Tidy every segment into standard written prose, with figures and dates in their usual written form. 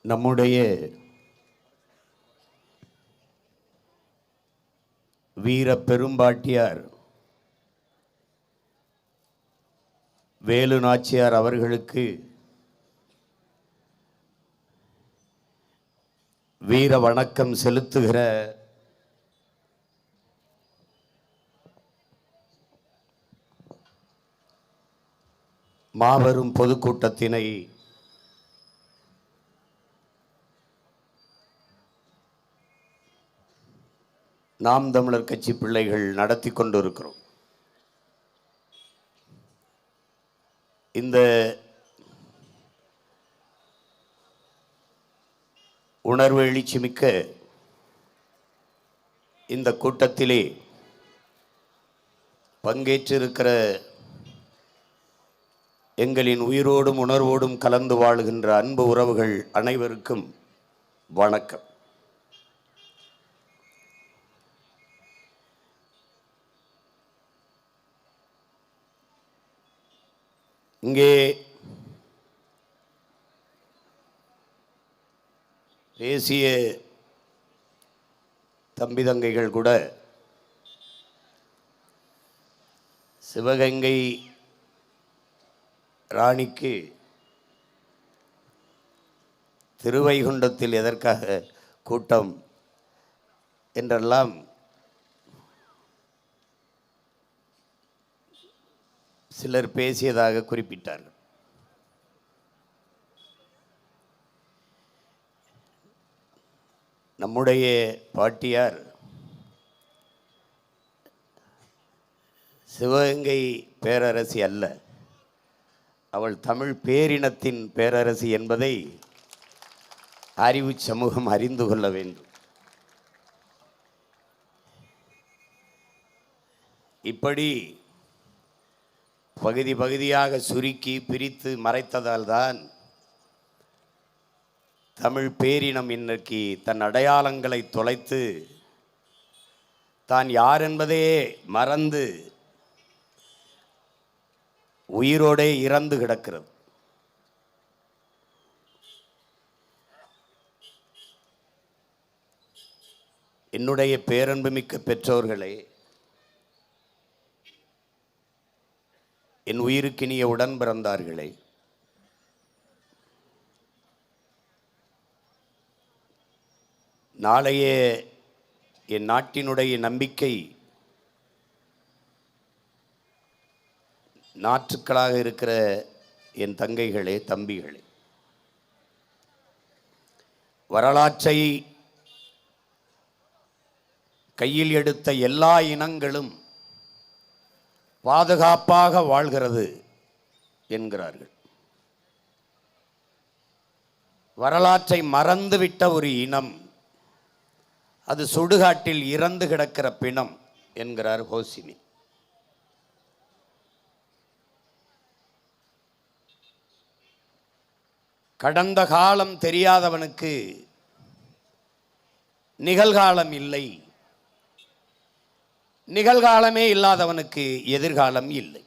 நம்முடைய வீர பெரும்பாட்டியார் வேலு நாச்சியார் அவர்களுக்கு வீர வணக்கம் செலுத்துகிற மாபெரும் பொதுக்கூட்டத்தினை நாம் தமிழர் கட்சி பிள்ளைகள் நடத்தி கொண்டிருக்கிறோம். இந்த உணர்வு எழுச்சி மிக்க இந்த கூட்டத்திலே பங்கேற்றிருக்கிற எங்களின் உயிரோடும் உணர்வோடும் கலந்து வாழுகின்ற அன்பு உறவுகள் அனைவருக்கும் வணக்கம். இங்கே பேசிய தம்பி தங்கைகள் கூட சிவகங்கை ராணிக்கு திருவைகுண்டத்தில் எதற்காக கூட்டம் என்றெல்லாம் சிலர் பேசியதாக குறிப்பிட்டார்கள். நம்முடைய பாட்டியார் சிவகங்கை பேரரசி அல்ல, அவள் தமிழ் பேரினத்தின் பேரரசி என்பதை அறிவு சமூகம் அறிந்து கொள்ள வேண்டும். இப்படி பகுதி பகுதியாக சுருக்கி பிரித்து மறைத்ததால் தான் தமிழ் பேரினம் இன்றைக்கு தன் அடையாளங்களை தொலைத்து தான் யார் என்பதே மறந்து உயிரோடே இறந்து கிடக்கிறது. என்னுடைய பேரன்புமிக்க பெற்றோர்களே, என் உயிருக்கினிய உடன் பிறந்தார்களே, நாளைய என் நாட்டினுடைய நம்பிக்கை நாற்றுக்களாக இருக்கிற என் தங்கைகளே, தம்பிகளே, வரலாற்றை கையில் எடுத்த எல்லா இனங்களும் பாதுகாப்பாக வாழ்கிறது என்கிறார்கள். வரலாற்றை மறந்துவிட்ட ஒரு இனம் அது சுடுகாட்டில் இறந்து கிடக்கிற பிணம் என்கிறார் ஹோசினி. கடந்த காலம் தெரியாதவனுக்கு நிகழ்காலம் இல்லை, நிகழ்காலமே இல்லாதவனுக்கு எதிர்காலம் இல்லை.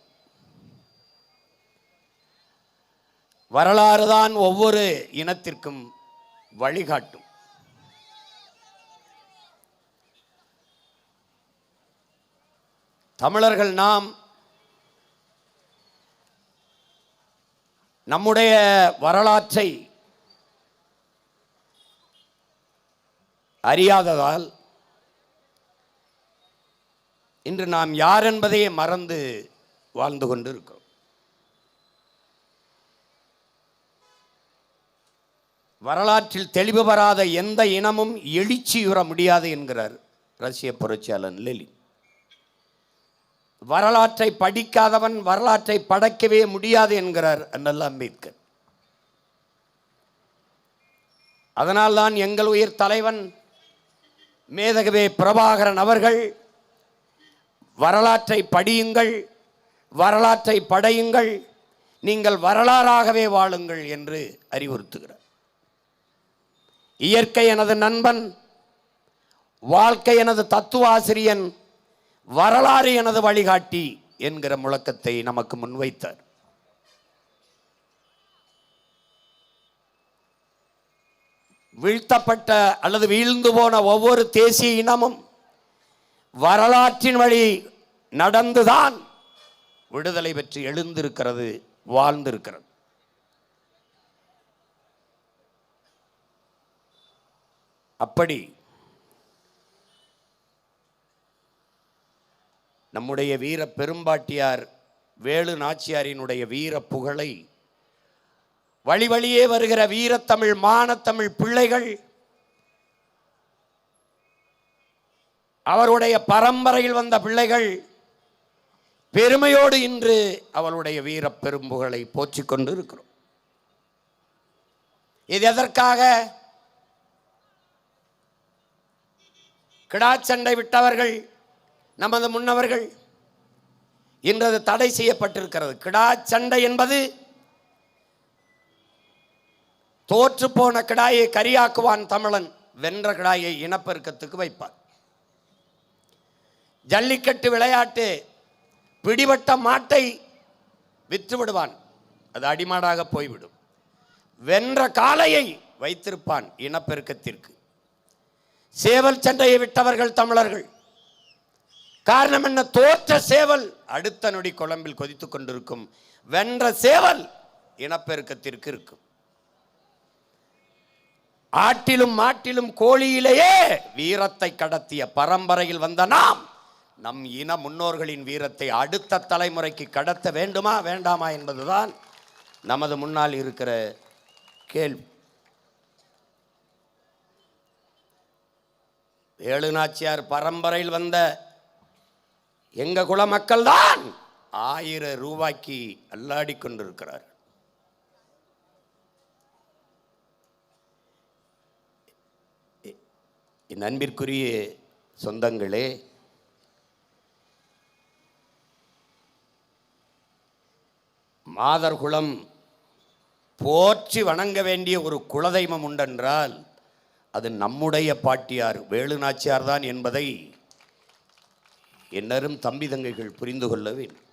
வரலாறு தான் ஒவ்வொரு இனத்திற்கும் வழிகாட்டும். தமிழர்கள் நாம் நம்முடைய வரலாற்றை அறியாததால் இன்று நாம் யார் என்பதையே மறந்து வாழ்ந்து கொண்டிருக்கிறோம். வரலாற்றில் தெளிவு பெறாத எந்த இனமும் எழுச்சியுற முடியாது என்கிறார் ரஷ்ய புரட்சியாளர் லெனின். வரலாற்றை படிக்காதவன் வரலாற்றை படைக்கவே முடியாது என்கிறார் அண்ணல் அம்பேத்கர். அதனால்தான் எங்கள் உயிர் தலைவன் மேதகவே பிரபாகரன் அவர்கள் வரலாற்றை படியுங்கள், வரலாற்றை படையுங்கள், நீங்கள் வரலாறாகவே வாழுங்கள் என்று அறிவுறுத்துகிறார். இயற்கை எனது நண்பன், வாழ்க்கை எனது தத்துவ ஆசிரியன், வரலாறு எனது வழிகாட்டி என்கிற முழக்கத்தை நமக்கு முன்வைத்தார். வீழ்த்தப்பட்ட அல்லது வீழ்ந்து போன ஒவ்வொரு தேசிய இனமும் வரலாற்றின் வழி நடந்துதான் விடுதலை பெற்று எழுந்திருக்கிறது, வாழ்ந்திருக்கிறது. அப்படி நம்முடைய வீர பெரும்பாட்டியார் வேலு நாச்சியாரினுடைய வீர புகழை வழி வழியே வருகிற வீரத்தமிழ் மானத்தமிழ் பிள்ளைகள் அவருடைய பரம்பரையில் வந்த பிள்ளைகள் பெருமையோடு இன்று அவளுடைய வீர பெரும்புகளை போற்றிக் கொண்டு இருக்கிறோம். இது எதற்காக? கிடாச்சண்டை விட்டவர்கள் நமது முன்னவர்கள் இன்று அது தடை செய்யப்பட்டிருக்கிறது. கிடாச்சண்டை என்பது தோற்று போன கிடாயை கரியாக்குவான் தமிழன், வென்ற கிடாயை இனப்பெருக்கத்துக்கு வைப்பார். ஜல்லிக்கட்டு விளையாட்டு பிடிபட்ட மாட்டை விற்று விடுவான், அது அடிமாடாக போய்விடும். வென்ற காளையை வைத்திருப்பான் இனப்பெருக்கத்திற்கு. சேவல் சண்டையை விட்டவர்கள் தமிழர்கள். காரணம் என்ன? தோற்ற சேவல் அடுத்த நொடி குழம்பில் கொதித்துக் கொண்டிருக்கும், வென்ற சேவல் இனப்பெருக்கத்திற்கு இருக்கும். ஆட்டிலும் மாட்டிலும் கோழியிலேயே வீரத்தை கடத்திய பரம்பரையில் வந்த நாம் நம் இன முன்னோர்களின் வீரத்தை அடுத்த தலைமுறைக்கு கடத்த வேண்டுமா வேண்டாமா என்பதுதான் நமது முன்னால் இருக்கிற கேள்வி. வேலு நாச்சியார் பரம்பரையில் வந்த எங்க குல மக்கள் தான் 1000 ரூபாய்க்கு அல்லாடி கொண்டிருக்கிறார். என் அன்பிற்குரிய சொந்தங்களே, மாதர்குலம் போற்றி வணங்க வேண்டிய ஒரு குலதெய்வம் உண்டென்றால் அது நம்முடைய பாட்டியார் வேலு நாச்சியார் தான் என்பதை என்னரும் தம்பி தங்கைகள் புரிந்து கொள்ள வேண்டும்.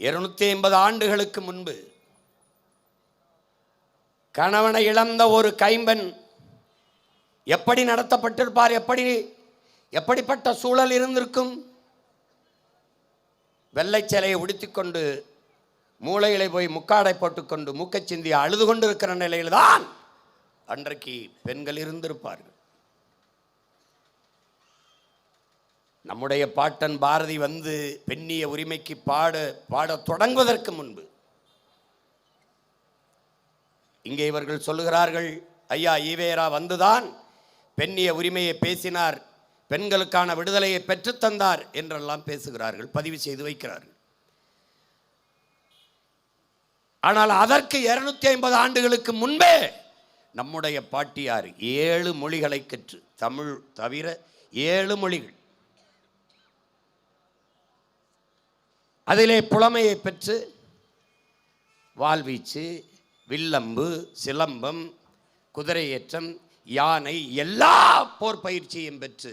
250 ஆண்டுகளுக்கு முன்பு கணவனை இழந்த ஒரு கைம்பெண் எப்படி நடத்தப்பட்டிருப்பார்? எப்படிப்பட்ட சூழல் இருந்திருக்கும்? வெள்ளை சேலையை உடுத்திக்கொண்டு மூளைகளை போய் முக்காடை போட்டுக்கொண்டு மூக்கச் சிந்தி அழுது கொண்டு இருக்கிற நிலையில்தான் அன்றைக்கு பெண்கள் இருந்திருப்பார்கள். நம்முடைய பாட்டன் பாரதி வந்து பெண்ணிய உரிமைக்கு பாட தொடங்குவதற்கு முன்பு இங்கே இவர்கள் சொல்லுகிறார்கள், ஐயா ஈவேரா வந்துதான் பெண்ணிய உரிமையை பேசினார், பெண்களுக்கான விடுதலையை பெற்றுத்தந்தார் என்றெல்லாம் பேசுகிறார்கள், பதிவு செய்து வைக்கிறார்கள். ஆனால் அதற்கு 250 ஆண்டுகளுக்கு முன்பே நம்முடைய பாட்டியார் 7 மொழிகளை கற்று, தமிழ் தவிர 7 மொழிகள், அதிலே புலமையை பெற்று வாள்வீச்சு, வில்லம்பு, சிலம்பம், குதிரையேற்றம், யானை, எல்லா போர் பயிற்சியும் பெற்று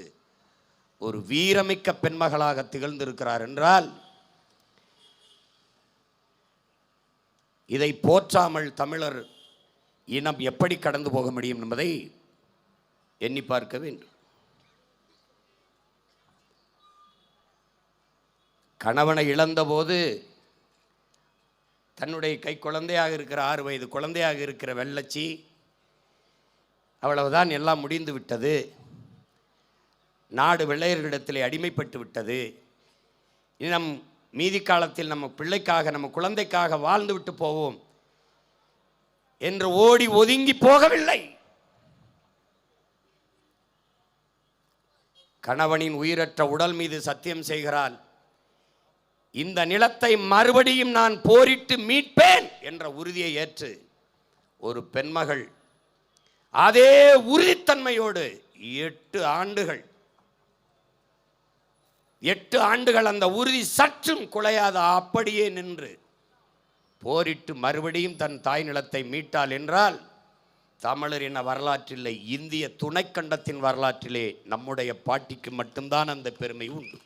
ஒரு வீரமிக்க பெண்மகளாக திகழ்ந்திருக்கிறார் என்றால் இதை போற்றாமல் தமிழர் இனம் எப்படி கடந்து போக முடியும் என்பதை எண்ணி பார்க்க வேண்டும். கணவனை இழந்தபோது தன்னுடைய கை குழந்தையாக இருக்கிற 6 வயது குழந்தையாக இருக்கிற வெள்ளச்சி, அவ்வளவுதான், எல்லாம் முடிந்து விட்டது, நாடு வெள்ளையர்களிடத்திலே அடிமைப்பட்டு விட்டது, நம் மீதி காலத்தில் நம்ம பிள்ளைக்காக நம்ம குழந்தைக்காக வாழ்ந்து விட்டு போவோம் என்று ஓடி ஒதுங்கி போகவில்லை. கணவனின் உயிரற்ற உடல் மீது சத்தியம் செய்கிறாள், இந்த நிலத்தை மறுபடியும் நான் போரிட்டு மீட்பேன் என்ற உறுதியை ஏற்று ஒரு பெண்மகள் அதே உறுதித்தன்மையோடு 8 ஆண்டுகள் அந்த உறுதி சற்றும் குலையாத அப்படியே நின்று போரிட்டு மறுபடியும் தன் தாய் நிலத்தை மீட்டாள் என்றால் தமிழர் என வரலாற்றிலே, இந்திய துணைக்கண்டத்தின் வரலாற்றிலே நம்முடைய பாட்டிக்கு மட்டும்தான் அந்த பெருமை உண்டு.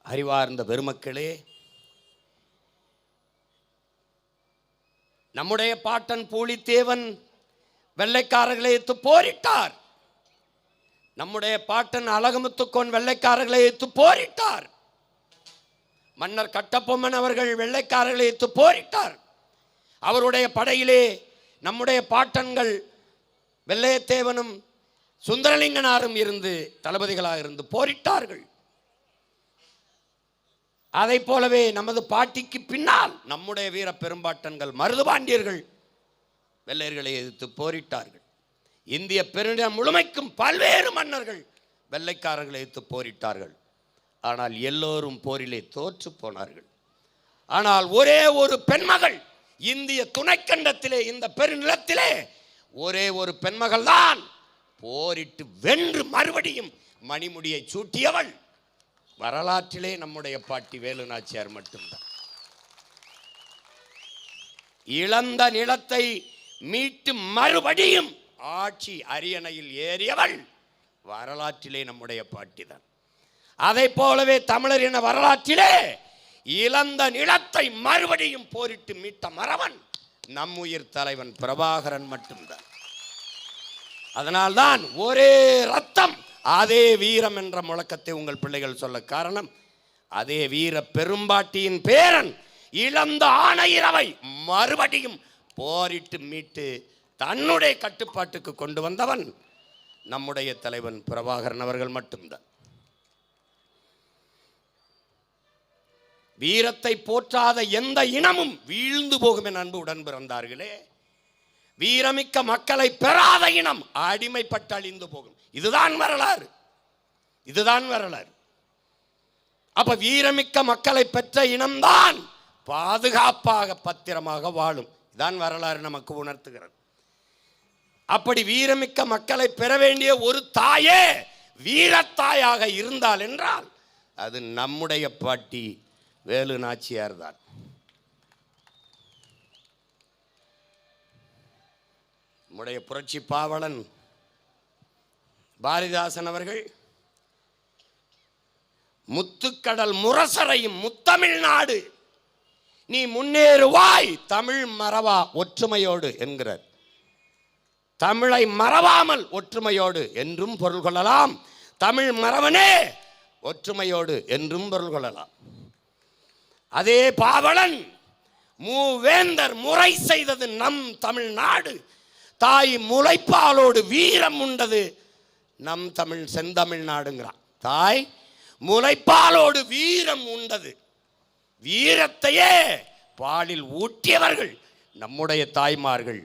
அறிவார்ந்த பெருமக்களே, நம்முடைய பாட்டன் பூலித்தேவன் வெள்ளைக்காரர்களை எதிர்த்து போரிட்டார். நம்முடைய பாட்டன் அழகுமுத்துக்கோன் வெள்ளைக்காரர்களை எதிர்த்து போரிட்டார். மன்னர் கட்டபொம்மன் அவர்கள் வெள்ளைக்காரர்களை எதிர்த்து போரிட்டார். அவருடைய படையிலே நம்முடைய பாட்டன்கள் வெள்ளையத்தேவனும் சுந்தரலிங்கனாரும் இருந்து தளபதிகளாக இருந்து போரிட்டார்கள். அதை போலவே நமது பாட்டிக்கு பின்னால் நம்முடைய வீர பெரும்பாட்டன்கள் மருதுபாண்டியர்கள் வெள்ளையர்களை எதிர்த்து போரிட்டார்கள். இந்திய பெருநிலம் முழுமைக்கும் பல்வேறு மன்னர்கள் வெள்ளைக்காரர்களை எதிர்த்து போரிட்டார்கள். ஆனால் எல்லோரும் போரிலே தோற்று போனார்கள். ஆனால் ஒரே ஒரு பெண்மகள் இந்திய துணைக்கண்டத்திலே, இந்த பெருநிலத்திலே ஒரே ஒரு பெண்மகள் தான் போரிட்டு வென்று மறுபடியும் மணிமுடியை சூட்டியவள் வரலாற்றிலே நம்முடைய பாட்டி வேலு நாச்சியார் மட்டும்தான். இழந்த நிலத்தை மீட்டு மறுபடியும் ஆட்சி அரியணையில் ஏறியவள் வரலாற்றிலே நம்முடைய பாட்டி தான். அதை போலவே தமிழர் இன வரலாற்றிலே இழந்த நிலத்தை மறுபடியும் போரிட்டு மீட்ட மறவன் நம் உயிர் தலைவன் பிரபாகரன் மட்டும்தான். அதனால்தான் ஒரே ரத்தம் அதே வீரம் என்ற முழக்கத்தை உங்கள் பிள்ளைகள் சொல்ல காரணம், அதே வீர பெரும்பாட்டியின் பேரன் இழந்த ஆணையிரவை மறுபடியும் போரிட்டு மீட்டு தன்னுடைய கட்டுப்பாட்டுக்கு கொண்டு வந்தவன் நம்முடைய தலைவன் பிரபாகரன் அவர்கள் மட்டும்தான். வீரத்தை போற்றாத எந்த இனமும் வீழ்ந்து போகும் என அன்பு உடன் பிறந்தார்களே. வீரமிக்க மக்களை பெறாத இனம் அடிமைப்பட்டு அழிந்து போகும். இதுதான் வரலாறு, இதுதான் வரலாறு. அப்ப வீரமிக்க மக்களை பெற்ற இனம்தான் பாதுகாப்பாக பத்திரமாக வாழும். இதான் வரலாறு நமக்கு உணர்த்துகிறது. அப்படி வீரமிக்க மக்களை பெற வேண்டிய ஒரு தாயே வீரத்தாயாக இருந்தால் என்றால் அது நம்முடைய பாட்டி வேலு நாச்சியார் தான். நம்முடைய புரட்சி பாவலன் பாரதிதாசன் அவர்கள் முத்துக்கடல் முரசறையும் முத்தமிழ்நாடு நீ முன்னேறுவாய் தமிழ் மறவா ஒற்றுமையோடு என்கிறார். தமிழை மறவாமல் ஒற்றுமையோடு என்றும் பொருள் கொள்ளலாம். தமிழ் மறவனே ஒற்றுமையோடு என்றும் பொருள் கொள்ளலாம். அதே பாவலன் மூவேந்தர் முறை செய்தது நம் தமிழ்நாடு. தாய் முளைப்பாலோடு வீரம் உண்டது நம் தமிழ் செந்தமிழ்நாடுங்கிறான். தாய் முளைப்பாலோடு வீரம் உண்டது. வீரத்தையே பாலில் ஊட்டியவர்கள் நம்முடைய தாய்மார்கள்.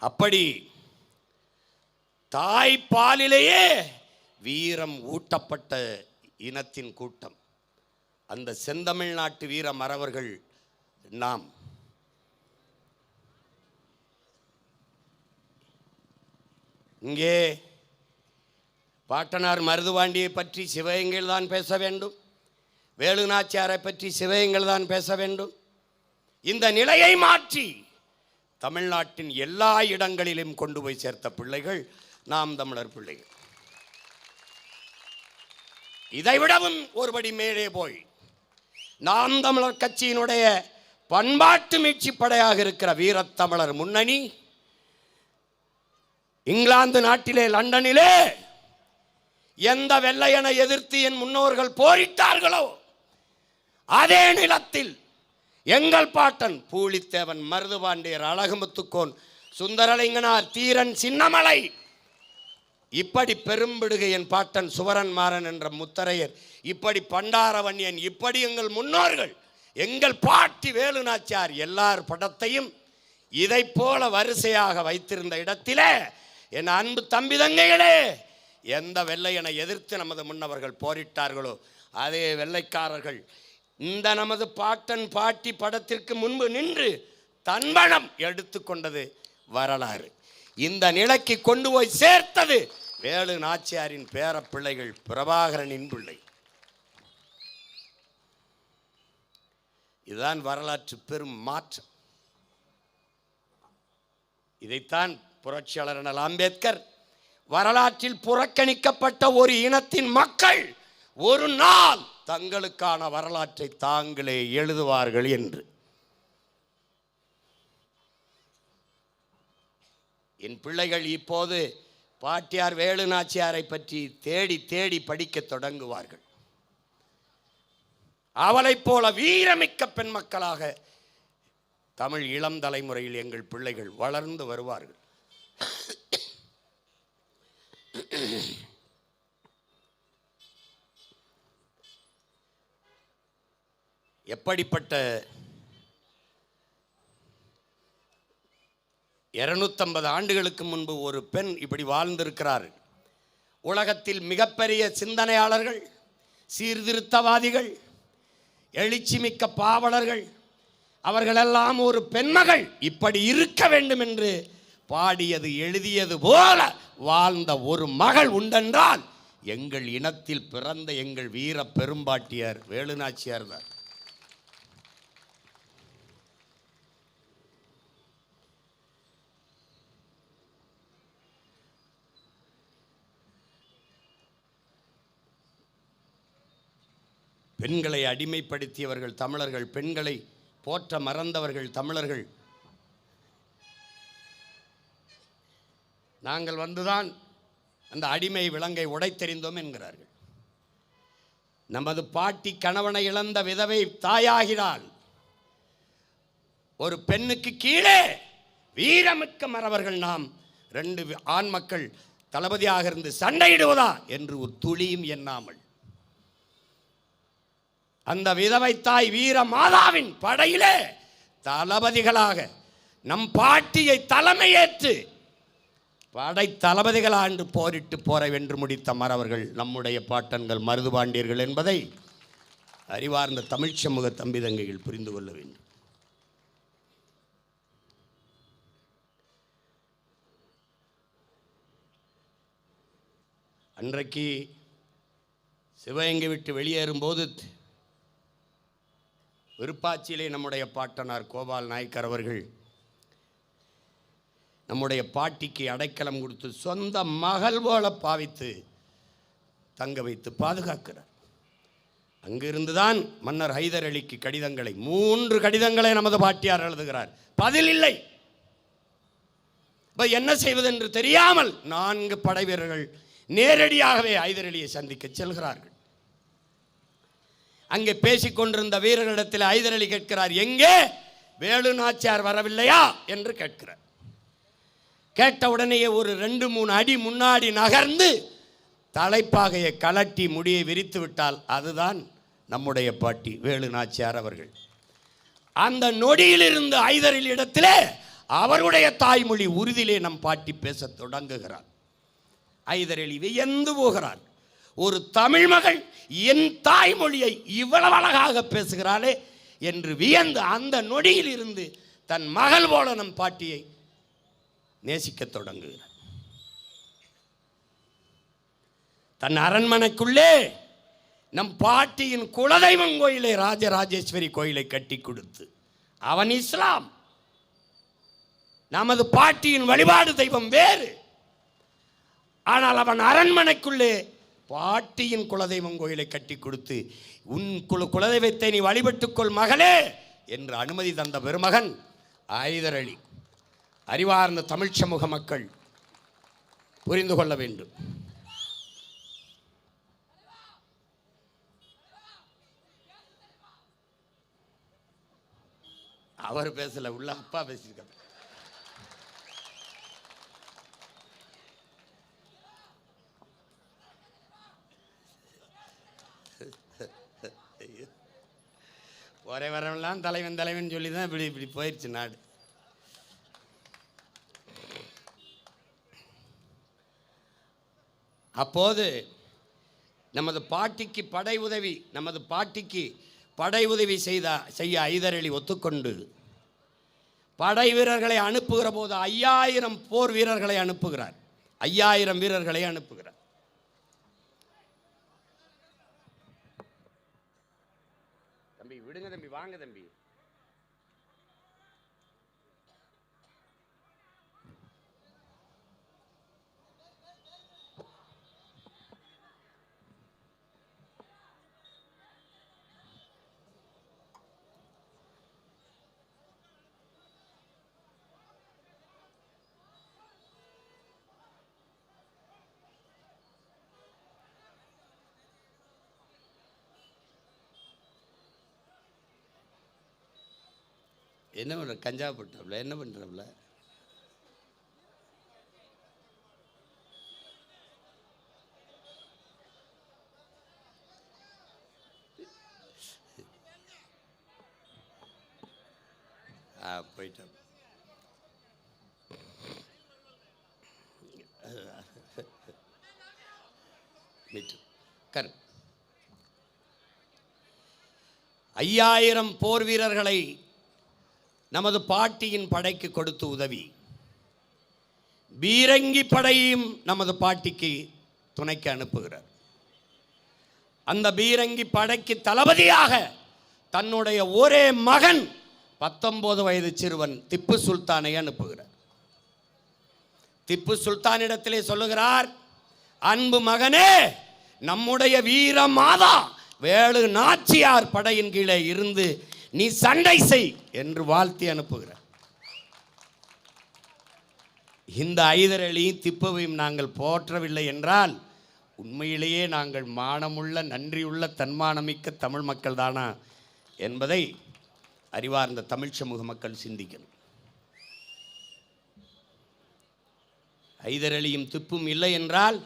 அப்படி தாய்ப்பாலிலேயே வீரம் ஊட்டப்பட்ட இனத்தின் கூட்டம் அந்த செந்தமிழ்நாட்டு வீர மறவர்கள் நாம். இங்கே பாட்டனார் மருதுபாண்டியை பற்றி சிவகங்கையில் தான் பேச வேண்டும், வேலு நாச்சியாரை பற்றி சிவகங்கையில் தான் பேச வேண்டும். இந்த நிலையை மாற்றி தமிழ்நாட்டின் எல்லா இடங்களிலும் கொண்டு போய் சேர்த்த பிள்ளைகள் நாம் தமிழர் பிள்ளைகள். இதைவிடவும் ஒருபடி மேலே போய் நாம் தமிழர் கட்சியினுடைய பண்பாட்டு மீட்சி படையாக இருக்கிற வீரத்தமிழர் முன்னணி இங்கிலாந்து நாட்டிலே லண்டனிலே எந்த வெள்ளையனை எதிர்த்து என் முன்னோர்கள் போரிட்டார்களோ அதே நிலத்தில் எங்கள் பாட்டன் பூலித்தேவன், மருதுபாண்டியர், அழகுமுத்துக்கோன், சுந்தரலிங்கனார், தீரன், சின்னமலை, இப்படி பெரும்பிடுகை என் பாட்டன் சுவரன் மாறன் என்ற முத்தரையர், இப்படி பண்டாரவன்யன், இப்படி எங்கள் முன்னோர்கள், எங்கள் பாட்டி வேலு நாச்சியார் எல்லார் படத்தையும் இதை போல வரிசையாக வைத்திருந்த இடத்திலே என் அன்பு தம்பி தங்கைகளே, எந்த வெள்ளையனை எதிர்த்து நமது முன்னவர்கள் போரிட்டார்களோ அதே வெள்ளைக்காரர்கள் இந்த நமது பாட்டன் பாட்டி படத்திற்கு முன்பு நின்று தன்பணம் எடுத்துக்கொண்டது வரலாறு. இந்த நிலைக்கு கொண்டு போய் சேர்த்தது வேலு நாச்சியாரின் பேர பிள்ளைகள், பிரபாகரனின் பிள்ளை. இதுதான் வரலாற்று பெரும் மாற்றம். இதைத்தான் புரட்சியாளர் அண்ணல் அம்பேத்கர் வரலாற்றில் புறக்கணிக்கப்பட்ட ஒரு இனத்தின் மக்கள் ஒரு நாள் தங்களுக்கான வரலாற்றை தாங்களே எழுதுவார்கள் என்று. என் பிள்ளைகள் இப்போது பாட்டியார் வேலு நாச்சியாரை பற்றி தேடி தேடி படிக்க தொடங்குவார்கள். அவளைப் போல வீரமிக்க பெண் மக்களாக தமிழ் இளம் தலைமுறையில் எங்கள் பிள்ளைகள் வளர்ந்து வருவார்கள். எப்படிப்பட்ட 250 ஆண்டுகளுக்கு முன்பு ஒரு பெண் இப்படி வாழ்ந்திருக்கிறார். உலகத்தில் மிகப்பெரிய சிந்தனையாளர்கள், சீர்திருத்தவாதிகள், எழுச்சிமிக்க பாவலர்கள், அவர்களெல்லாம் ஒரு பெண்மகள் இப்படி இருக்க வேண்டும் என்று பாடியது எழுதியது போல வாழ்ந்த ஒரு மகள் உண்டென்றால் எங்கள் இனத்தில் பிறந்த எங்கள் வீர பெரும்பாட்டியார் வேலுநாச்சியார் தான். பெண்களை அடிமைப்படுத்தியவர்கள் தமிழர்கள், பெண்களை போற்ற மறந்தவர்கள் தமிழர்கள். நாங்கள் வந்துதான் அந்த அடிமை விலங்கை உடைத்தெறிந்தோம் என்கிறார்கள். நமது பாட்டி கணவனை இழந்த விதவை தாயாகிறாள். ஒரு பெண்ணுக்கு கீழே வீரமிக்க மறவர்கள் நாம் 2 ஆண் மக்கள் தளபதியாக இருந்து சண்டையிடுவதா என்று ஒரு துளியும் எண்ணாமல் அந்த விதவை தாய் வீர மாதாவின் படையிலே தளபதிகளாக நம் பாட்டியை தலைமையேற்று படை தளபதிகளாண்டு போரிட்டு போரை வென்று முடித்த மறவர்கள் நம்முடைய பாட்டன்கள் மருதுபாண்டியர்கள் என்பதை அறிவார்ந்த தமிழ் சமூக தம்பி தங்கைகள் புரிந்து கொள்ள வேண்டும். அன்றைக்கு சிவகங்கை விட்டு வெளியேறும்போது விருப்பாட்சியிலே நம்முடைய பாட்டனார் கோபால் நாயக்கர் அவர்கள் நம்முடைய பாட்டிக்கு அடைக்கலம் கொடுத்து சொந்த மகள் போல பாவித்து தங்க வைத்து பாதுகாக்கிறார். அங்கிருந்துதான் மன்னர் ஹைதர் அலிக்கு கடிதங்களை 3 கடிதங்களை நமது பாட்டியார் எழுதுகிறார். பதில் இல்லை. என்ன செய்வது என்று தெரியாமல் 4 படை வீரர்கள் நேரடியாகவே ஹைதர் அலியை சந்திக்க செல்கிறார்கள். அங்கே பேசிக்கொண்டிருந்த வீரர்களிடத்தில் ஹைதர் அலி கேட்கிறார், எங்கே வேலு நாச்சியார் வரவில்லையா என்று கேட்கிறார். கேட்ட உடனேயே ஒரு 2-3 அடி முன்னாடி நகர்ந்து தலைப்பாகையை கலட்டி முடியை விரித்து விட்டால் அதுதான் நம்முடைய பாட்டி வேலு நாச்சியார் அவர்கள். அந்த நொடியிலிருந்து ஹைதர் அலி இடத்திலே அவருடைய தாய்மொழி உறுதியிலே நம் பாட்டி பேச தொடங்குகிறார். ஹைதர் அலி வியந்து போகிறார். ஒரு தமிழ் மகள் என் தாய்மொழியை இவ்வளவு அழகாக பேசுகிறாளே என்று வியந்து அந்த நொடியில் இருந்து தன் மகள் போல நம் பாட்டியை நேசிக்க தொடங்குகிறார். தன் அரண்மனைக்குள்ளே நம் பாட்டியின் குலதெய்வம் கோயிலை ராஜராஜேஸ்வரி கோயிலை கட்டி கொடுத்து, அவன் இஸ்லாம், நமது பாட்டியின் வழிபாடு தெய்வம் வேறு. ஆனால் அவன் அரண்மனைக்குள்ளே பாட்டியின் குலதெய்வம் கோயிலை கட்டி கொடுத்து, உன் குலதெய்வத்தை நீ வழிபட்டுக்கொள் மகளே என்று அனுமதி தந்த பெருமகன் ஹைதர் அலி. அறிவார்ந்த தமிழ் சமூக மக்கள் புரிந்து கொள்ள வேண்டும். அவர் பேசல, உள்ள அப்பா பேசியிருக்காங்க. ஒரே வரவெல்லாம் தலைவன் தலைவன் சொல்லி தான் இப்படி போயிடுச்சு நாடு. அப்போது நமது பாட்டிக்கு படை உதவி செய்ய ஹைதர் அலி ஒத்துக்கொண்டு படை வீரர்களை அனுப்புகிற போது 5000 போர் வீரர்களை அனுப்புகிறார். 5000 வீரர்களை அனுப்புகிறார். தம்பி விடுங்க தம்பி, வாங்க தம்பி. என்ன பண்ணுற கஞ்சா போட்டாப்புல என்ன பண்ணுறாப்புல? போயிட்டேன். கரு 5000 போர் வீரர்களை நமது பாட்டியின் படைக்கு கொடுத்து உதவி, பீரங்கி படையையும் நமது பாட்டிக்கு துணைக்கு அனுப்புகிறார். அந்த பீரங்கி படைக்கு தளபதியாக தன்னுடைய ஒரே மகன் 19 வயது சிறுவன் திப்பு சுல்தானை அனுப்புகிறார். திப்பு சுல்தானிடத்திலே சொல்லுகிறார், அன்பு மகனே, நம்முடைய வீர மாதா வேலு நாச்சியார் படையின் கீழே இருந்து நீ சண்டை செய் என்று வாழ்த்தி அனுப்புகிறார். இந்த ஐதர் அலியும் திப்புவையும் நாங்கள் போற்றவில்லை என்றால் உண்மையிலேயே நாங்கள் மானமுள்ள நன்றியுள்ள தன்மானமிக்க தமிழ் மக்கள் தானா என்பதை அறிவார்ந்த தமிழ் சமூக மக்கள் சிந்திக்கணும். ஐதர் அலியும் திப்பும் இல்லை என்றால்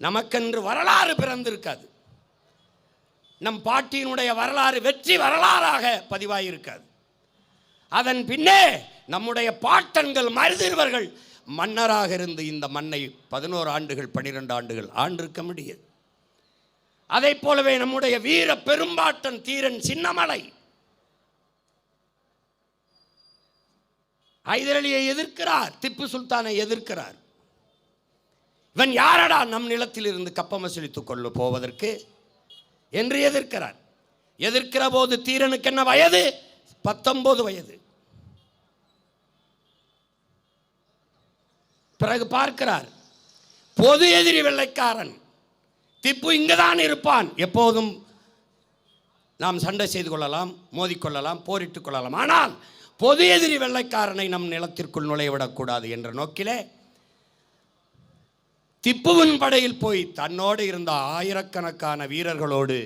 நமக்கென்று வரலாறு பிறந்திருக்காது. நம் பாட்டியினுடைய வரலாறு வெற்றி வரலாறாக பதிவாயிருக்காது. அதன் பின்னே நம்முடைய பாட்டன்கள் மருதிருவர்கள் மன்னராக இருந்து இந்த மண்ணை 11 ஆண்டுகள் 12 ஆண்டுகள் ஆண்டிருக்க முடியாது. அதை போலவே நம்முடைய வீர பெரும்பாட்டன் தீரன் சின்னமலை ஐதர் அலியை எதிர்க்கிறார், திப்பு சுல்தானை எதிர்க்கிறார். இவன் யாரடா நம் நிலத்தில் இருந்து கப்பம் வசூலித்துக் கொள்ள போவதற்கு என்று எதிர்க்கிறார். எதிர்க்கிற போது தீரனுக்கு என்ன வயது? 19 வயது. பிறகு பார்க்கிறார், பொது எதிரி வெள்ளைக்காரன் திப்பு இங்குதான் இருப்பான், எப்போதும் நாம் சண்டை செய்து கொள்ளலாம், மோதிக்கொள்ளலாம், போரிட்டுக் கொள்ளலாம், ஆனால் பொது எதிரி வெள்ளைக்காரனை நம் நிலத்திற்குள் நுழையவிடக்கூடாது என்ற நோக்கிலே திப்புவின் படையில் போய் தன்னோடு இருந்த ஆயிரக்கணக்கான வீரர்களோடு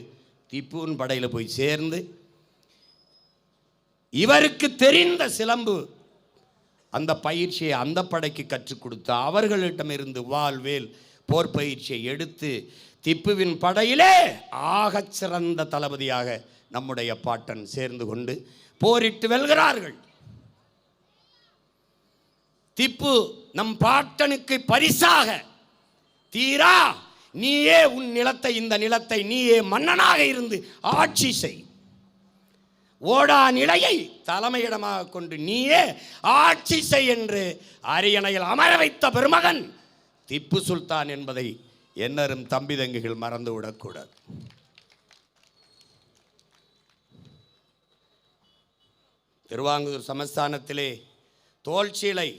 திப்புவின் படையில் போய் சேர்ந்து இவருக்கு தெரிந்த சிலம்பு அந்த பயிற்சியை அந்த படைக்கு கற்றுக் கொடுத்து அவர்களிடமிருந்து வாள்வேல் போர் பயிற்சியை எடுத்து திப்புவின் படையிலே ஆகச் சிறந்த தளபதியாக நம்முடைய பாட்டன் சேர்ந்து கொண்டு போரிட்டு வெல்கிறார்கள். திப்பு நம் பாட்டனுக்கு பரிசாக, தீரா நீயே உன் நிலத்தை, இந்த நிலத்தை நீயே மன்னனாக இருந்து ஆட்சி செய், ஓடா நிலையை தலைமையிடமாக கொண்டு நீயே ஆட்சி செய் என்று அரியணையில் அமர வைத்த பெருமகன் திப்பு சுல்தான் என்பதை என்னரும் தம்பி தங்கிகள் மறந்துவிடக்கூடாது. திருவாங்கூர் சமஸ்தானத்திலே தோல்சீலை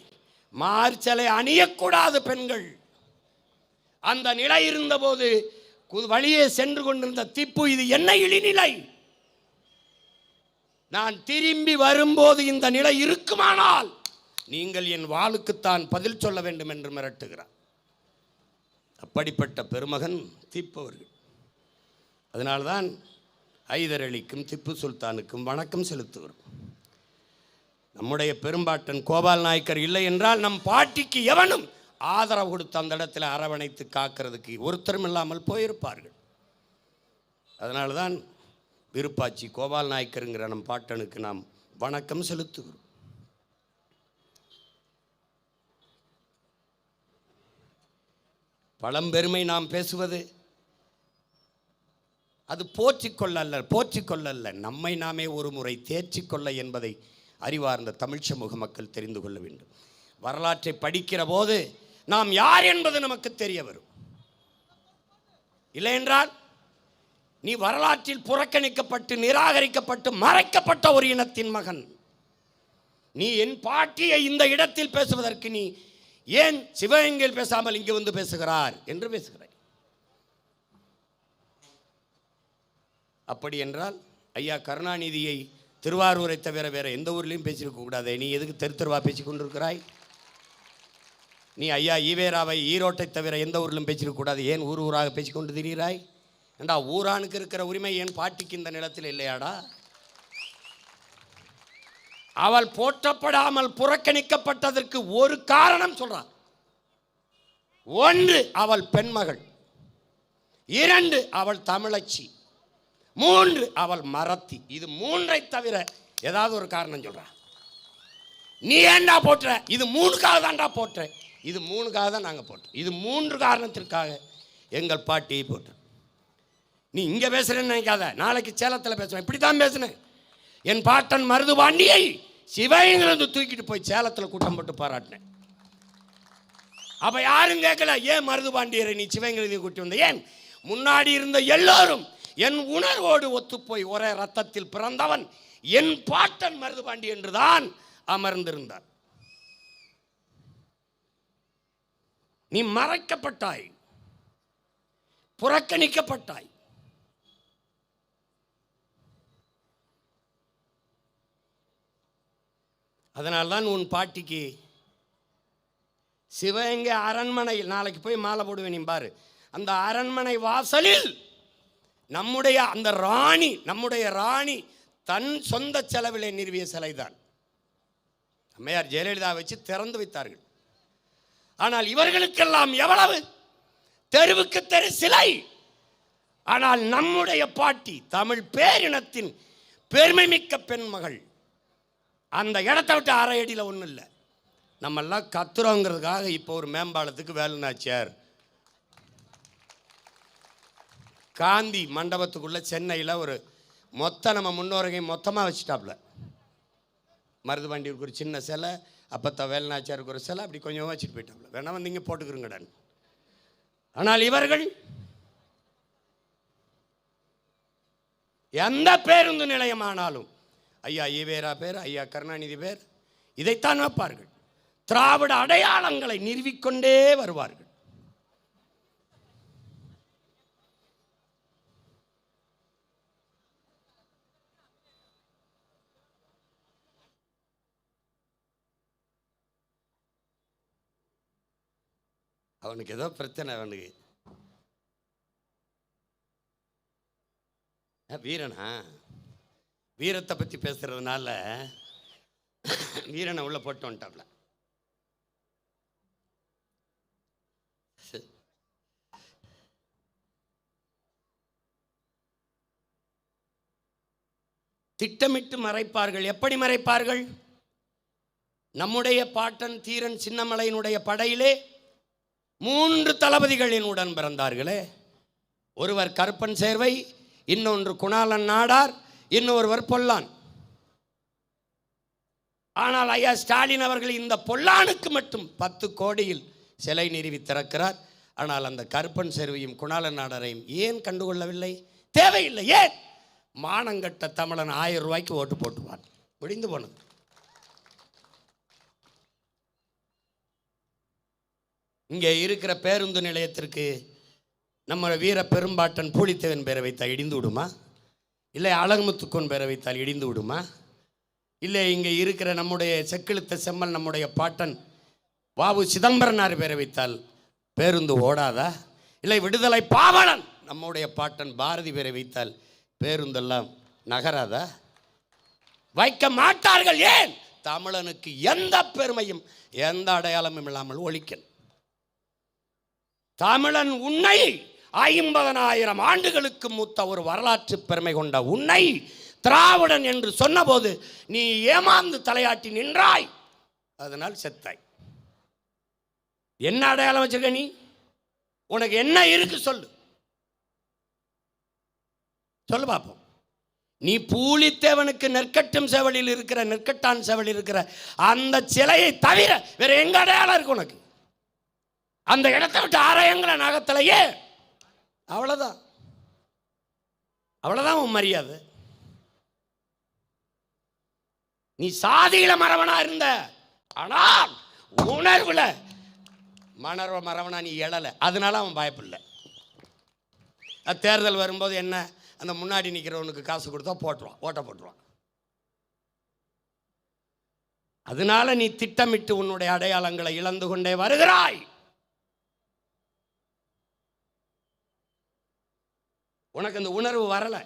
மார்ச்சலை அணியக்கூடாது பெண்கள். அந்த நிலை இருந்தபோது வழியே சென்று கொண்டிருந்த திப்பு, இது என்ன இழிநிலை, நான் திரும்பி வரும்போது இந்த நிலை இருக்குமானால் நீங்கள் என் வாளுக்குத்தான் பதில் சொல்ல வேண்டும் என்று மிரட்டுகிறார். அப்படிப்பட்ட பெருமகன் திப்பு அவர்கள். அதனால்தான் ஐதர் அலிக்கும் திப்பு சுல்தானுக்கும் வணக்கம் செலுத்துகிறோம். நம்முடைய பெரும்பாட்டன் கோபால் நாயக்கர் இல்லை என்றால் நம் பாட்டிக்கு எவனும் ஆதரவு கொடுத்து அந்த இடத்துல அரவணைத்து காக்கிறதுக்கு ஒருத்தரும் இல்லாமல் போயிருப்பார்கள். அதனால்தான் விருப்பாச்சி கோபால் நாயக்கருங்கிற நம் பாட்டனுக்கு நாம் வணக்கம் செலுத்துகிறோம். பழம்பெருமை நாம் பேசுவது அது போற்றிக்கொள்ளல்ல, நம்மை நாமே ஒரு முறை தேர்ச்சிக்கொள்ள என்பதை அறிவார்ந்த தமிழ் சமூக மக்கள் தெரிந்து கொள்ள வேண்டும். வரலாற்றை படிக்கிற போது நாம் யார் என்பது நமக்கு தெரிய வரும். இல்லை என்றால் நீ வரலாற்றில் புறக்கணிக்கப்பட்டு நிராகரிக்கப்பட்டு மறைக்கப்பட்ட ஒரு இனத்தின் மகன். நீ என் பாட்டியை இந்த இடத்தில் பேசுவதற்கு நீ ஏன் சிவகங்கையில் பேசாமல் இங்கு வந்து பேசுகிறார் என்று பேசுகிறாய். அப்படி என்றால் ஐயா கருணாநிதியை திருவாரூரை தவிர வேற எந்த ஊர்லையும் பேசியிருக்க கூடாது. நீ எதுக்கு தெருவா பேசிக் கொண்டிருக்கிறாய்? நீ ஐயா ஈவேராவை ஈரோட்டை தவிர எந்த ஊரிலும் பேசியிருக்க கூடாது, ஏன் ஊர் ஊராக பேசிக்கொண்டு திரிகிறாய்? ஏண்டா ஊரானுக்கு இருக்கிற உரிமை என் பாட்டிக்கு இந்த நிலத்தில் இல்லையாடா? அவள் போற்றப்படாமல் புறக்கணிக்கப்பட்டதற்கு ஒரு காரணம் சொல்றான். ஒன்று, அவள் பெண்மகள். 2, அவள் தமிழச்சி. 3, அவள் மறத்தி. இது 3ஐ தவிர ஏதாவது ஒரு காரணம் சொல்றான். நீ ஏண்டா போற்ற? இது 3க்காக தான்டா போற்ற. இது 3க்காக தான் நாங்கள் போட்டோம். இது 3 காரணத்திற்காக எங்கள் பாட்டியை போட்டோம். நீ இங்கே பேசுறேன்னு நினைக்காத, நாளைக்கு சேலத்தில் பேசுவேன். இப்படி தான் பேசுனேன். என் பாட்டன் மருதுபாண்டியை சிவகங்கையிலிருந்து தூக்கிட்டு போய் சேலத்தில் கூட்டம் போட்டு பாராட்டினேன். அப்போ யாரும் கேட்கல, ஏன் மருதுபாண்டியரை நீ சிவகங்கையிலிருந்து கூட்டி வந்த? ஏன் முன்னாடி இருந்த எல்லோரும் என் உணர்வோடு ஒத்துப்போய் ஒரே ரத்தத்தில் பிறந்தவன் என் பாட்டன் மருதுபாண்டி என்றுதான் அமர்ந்திருந்தார். நீ மறைக்கப்பட்டாய், புறக்கணிக்கப்பட்டாய். அதனால்தான் உன் பாட்டிக்கு சிவகங்கை அரண்மனையில் நாளைக்கு போய் மாலை போடுவேன். நீ பாரு, அந்த அரண்மனை வாசலில் நம்முடைய அந்த ராணி, நம்முடைய ராணி தன் சொந்த செலவிலே நிறுவிய சிலைதான். அம்மையார் ஜெயலலிதா வச்சு திறந்து வைத்தார்கள். ஆனால் இவர்களுக்கெல்லாம் எவ்வளவு தெருவுக்கு தெரு சிலை. ஆனால் நம்முடைய பாட்டி தமிழ் பேரினத்தின் பெருமை மிக்க பெண்மகள் அந்த இடத்த விட்டு 1/2 அடியில் ஒன்றும் இல்லை. நம்மெல்லாம் கத்துறோங்கிறதுக்காக இப்போ ஒரு மேம்பாலத்துக்கு வேலுநாச்சியார் காந்தி மண்டபத்துக்குள்ள சென்னையில் ஒரு நம்ம முன்னோரையும் மொத்தமாக வச்சுட்டாப்புல. மருதுபாண்டியருக்கு ஒரு சின்ன சிலை, அப்பத்தா வேலுநாச்சியாருக்கு ஒரு சிலை, அப்படி கொஞ்சமாக வச்சுட்டு போயிட்டாப்புல. வேணா வந்து இங்கே போட்டுக்கிறங்கடான்னு. ஆனால் இவர்கள் எந்த பேருந்து நிலையமானாலும் ஐயா ஈவேரா பேர், ஐயா கருணாநிதி பேர், இதைத்தான் வைப்பார்கள். திராவிட அடையாளங்களை நிறுவிக்கொண்டே வருவார்கள். அவனுக்கு ஏதோ பிரச்சனை. அவனுக்கு வீரனா வீரத்தை பற்றி பேசுறதுனால வீரனை உள்ள போட்டு வந்துட்டாப்ல. திட்டமிட்டு மறைப்பார்கள். எப்படி மறைப்பார்கள்? நம்முடைய பாட்டன் தீரன் சின்னமலையினுடைய படையிலே 3 தளபதிகளின் உடன் பிறந்தார்களே. ஒருவர் கருப்பன் சேர்வை, இன்னொன்று குணாளன் நாடார், இன்னொருவர் பொல்லான். ஆனால் ஐயா ஸ்டாலின் அவர்கள் இந்த பொல்லானுக்கு மட்டும் 10 கோடியில் சிலை நிறுவி திறக்கிறார். ஆனால் அந்த கருப்பன் சேர்வையும் குணாளன் நாடாரையும் ஏன் கண்டுகொள்ளவில்லை? தேவையில்லை. ஏன்? மானங்கட்ட தமிழன் 1000 ரூபாய்க்கு ஓட்டு போட்டுவான். முடிந்து போனது. இங்கே இருக்கிற பேருந்து நிலையத்திற்கு நம்ம வீர பெரும்பாட்டன் பூலித்தேவன் பேரை வைத்தால் இடிந்து விடுமா? இல்லை அழகுமுத்துக்கோன் பேரை வைத்தால் இடிந்து விடுமா? இல்லை இங்கே இருக்கிற நம்முடைய செக்கிழுத்த செம்மல் நம்முடைய பாட்டன் வாவு சிதம்பரனார் பேரை வைத்தால் பேருந்து ஓடாதா? இல்லை விடுதலை பாவலன் நம்முடைய பாட்டன் பாரதி பேரை வைத்தால் பேருந்தெல்லாம் நகராதா? வைக்க மாட்டார்கள். ஏன்? தமிழனுக்கு எந்த பெருமையும் எந்த அடையாளமும் இல்லாமல் ஒழிக்கன். தமிழன் உன்னை 50,000 ஆண்டுகளுக்கு மூத்த ஒரு வரலாற்று பெருமை கொண்ட உன்னை திராவிடன் என்று சொன்னபோது நீ ஏமாந்து தலையாட்டி நின்றாய். அதனால் செத்தாய். என்ன அடையாளம் வச்சிருக்க நீ? உனக்கு என்ன இருக்கு சொல்லு, சொல்லு பார்ப்போம். நீ பூலித்தேவனுக்கு நெற்கட்டும் செவலில் இருக்கிற நெற்கட்டான் செவலில் இருக்கிற அந்த சிலையை தவிர வேற எங்க அடையாளம் இருக்கு உனக்கு? அந்த இடத்தை விட்டு ஆராயங்கள நகத்திலேயே. அவ்வளவுதான், அவ்வளவுதான் உன் மரியாதை. நீ சாதியில மரவனா இருந்த, ஆனால் உணர்வுல மரவனா நீ எழல. அதனால அவன் பயப்படல. தேர்தல் வரும்போது என்ன, அந்த முன்னாடி நிற்கிறவனுக்கு காசு கொடுத்தா போட்டுருவான், ஓட்ட போட்டுருவான். அதனால நீ திட்டமிட்டு உன்னுடைய அடையாளங்களை இழந்து கொண்டே வருகிறாய். உனக்கு அந்த உணர்வு வரல.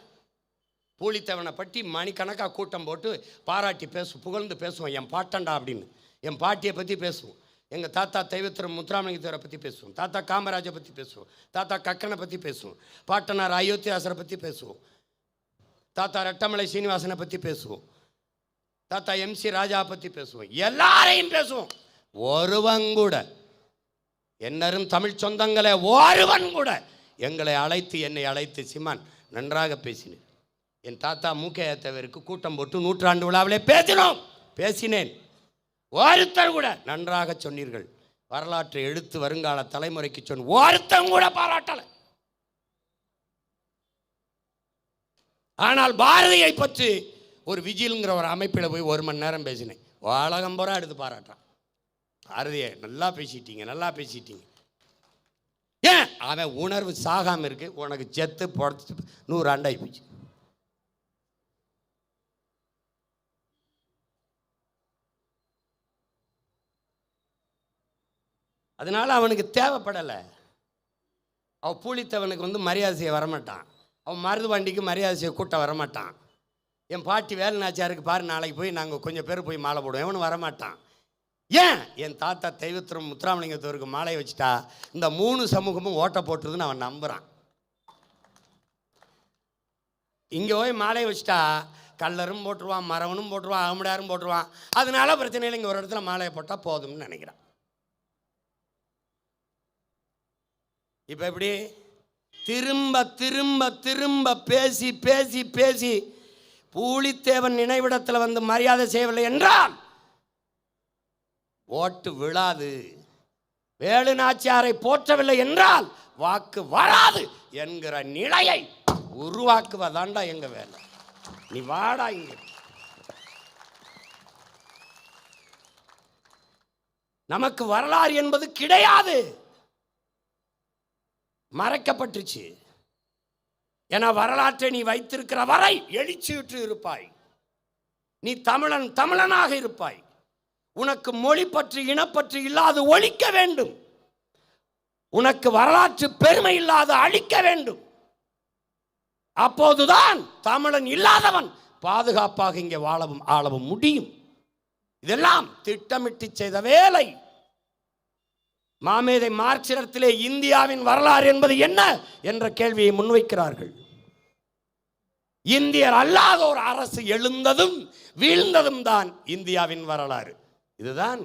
பூலித்தேவனை பற்றி மணிக்கணக்காக கூட்டம் போட்டு பாராட்டி புகழ்ந்து பேசுவோம். என் பாட்டண்டா அப்படின்னு. என் பாட்டியை பற்றி பேசுவோம். எங்கள் தாத்தா தெய்வத்திரம் முத்துராமலிங்கத்தேவரை பற்றி பேசுவோம். தாத்தா காமராஜை பற்றி பேசுவோம். தாத்தா கக்கனை பற்றி பேசுவோம். பாட்டனார் அயோத்தியாசரை பற்றி பேசுவோம். தாத்தா ரெட்டமலை சீனிவாசனை பற்றி பேசுவோம். தாத்தா MC ராஜா பற்றி பேசுவோம். எல்லாரையும் பேசுவோம். ஒருவன் கூட, என்னரும் தமிழ் சொந்தங்களை ஒருவன் கூட எங்களை அழைத்து, என்னை அழைத்து, சிமான் நன்றாக பேசினேன், என் தாத்தா மூக்கையத்தவருக்கு கூட்டம் போட்டு 100ஆண்டு விழாவிலே பேசினேன், ஒருத்தர் கூட நன்றாக சொன்னீர்கள், வரலாற்றை எடுத்து வருங்கால தலைமுறைக்கு சொன்ன ஒருத்தன் கூட பாராட்டலை. ஆனால் பாரதியை பற்றி ஒரு விஜில்ங்கிற ஒரு அமைப்பில் போய் 1 மணி நேரம் பேசினேன். உலகம் பூரா எடுத்து பாராட்டான். பாரதியை நல்லா பேசிட்டீங்க. ஏன்? அவன் உணர்வு சாகாமல் இருக்கு. உனக்கு செத்து பொறுத்து 100 ஆண்டாகி போச்சு. அதனால அவனுக்கு தேவைப்படலை. அவன் பூலித்தவனுக்கு மரியாதை செய்ய வரமாட்டான். அவன் மருதுவண்டிக்கு மரியாதை செய்ய கூட்டம் வரமாட்டான். என் பாட்டி வேலுநாச்சியாருக்கு பாரு, நாளைக்கு போய் நாங்கள் கொஞ்சம் பேர் போய் மாலை போடுவோம், எவனும் வரமாட்டான். ஏன்? என் தாத்தா தெய்வத்திரம் முத்துராமலிங்கத்தவருக்கு மாலையை வச்சுட்டா இந்த 3 சமூகமும் ஓட்ட போட்டுருதுன்னு அவன் நம்புகிறான். இங்கே போய் மாலையை வச்சுட்டா கல்லரும் போட்டுருவான், மரவனும் போட்டுருவான், அகமுடையாரும் போட்டுருவான். அதனால பிரச்சனை இல்லை, இங்கே ஒரு இடத்துல மாலையை போட்டால் போதும்னு நினைக்கிறான். இப்போ எப்படி திரும்ப திரும்ப திரும்ப பேசி பேசி பேசி பூலித்தேவன் நினைவிடத்தில் மரியாதை செய்யவில்லை என்றால் ஓட்டு விழாது. வேலு நாச்சியாரை போற்றவில்லை என்றால் வாக்கு வராது என்கிற நிலையை உருவாக்குவதாண்டா எங்க வேலை. நீ வாடா இங்க. நமக்கு வரலாறு என்பது கிடையாது, மறைக்கப்பட்டுச்சு. ஏன்னா வரலாற்றை நீ வைத்திருக்கிற வரை எழுச்சியுற்று இருப்பாய். நீ தமிழனாக இருப்பாய். உனக்கு மொழி பற்றி இனப்பற்றி இல்லாது ஒழிக்க வேண்டும். உனக்கு வரலாற்று பெருமை இல்லாது அழிக்க வேண்டும். அப்போதுதான் தமிழன் இல்லாதவன் பாதுகாப்பாக இங்கே ஆளவும் முடியும். இதெல்லாம் திட்டமிட்டு செய்த வேலை. மாமேதை மார்க்சிடத்திலே இந்தியாவின் வரலாறு என்பது என்ன என்ற கேள்வியை முன்வைக்கிறார்கள். இந்தியர் அல்லாத ஒரு அரசு எழுந்ததும் வீழ்ந்ததும் தான் இந்தியாவின் வரலாறு. இதுதான்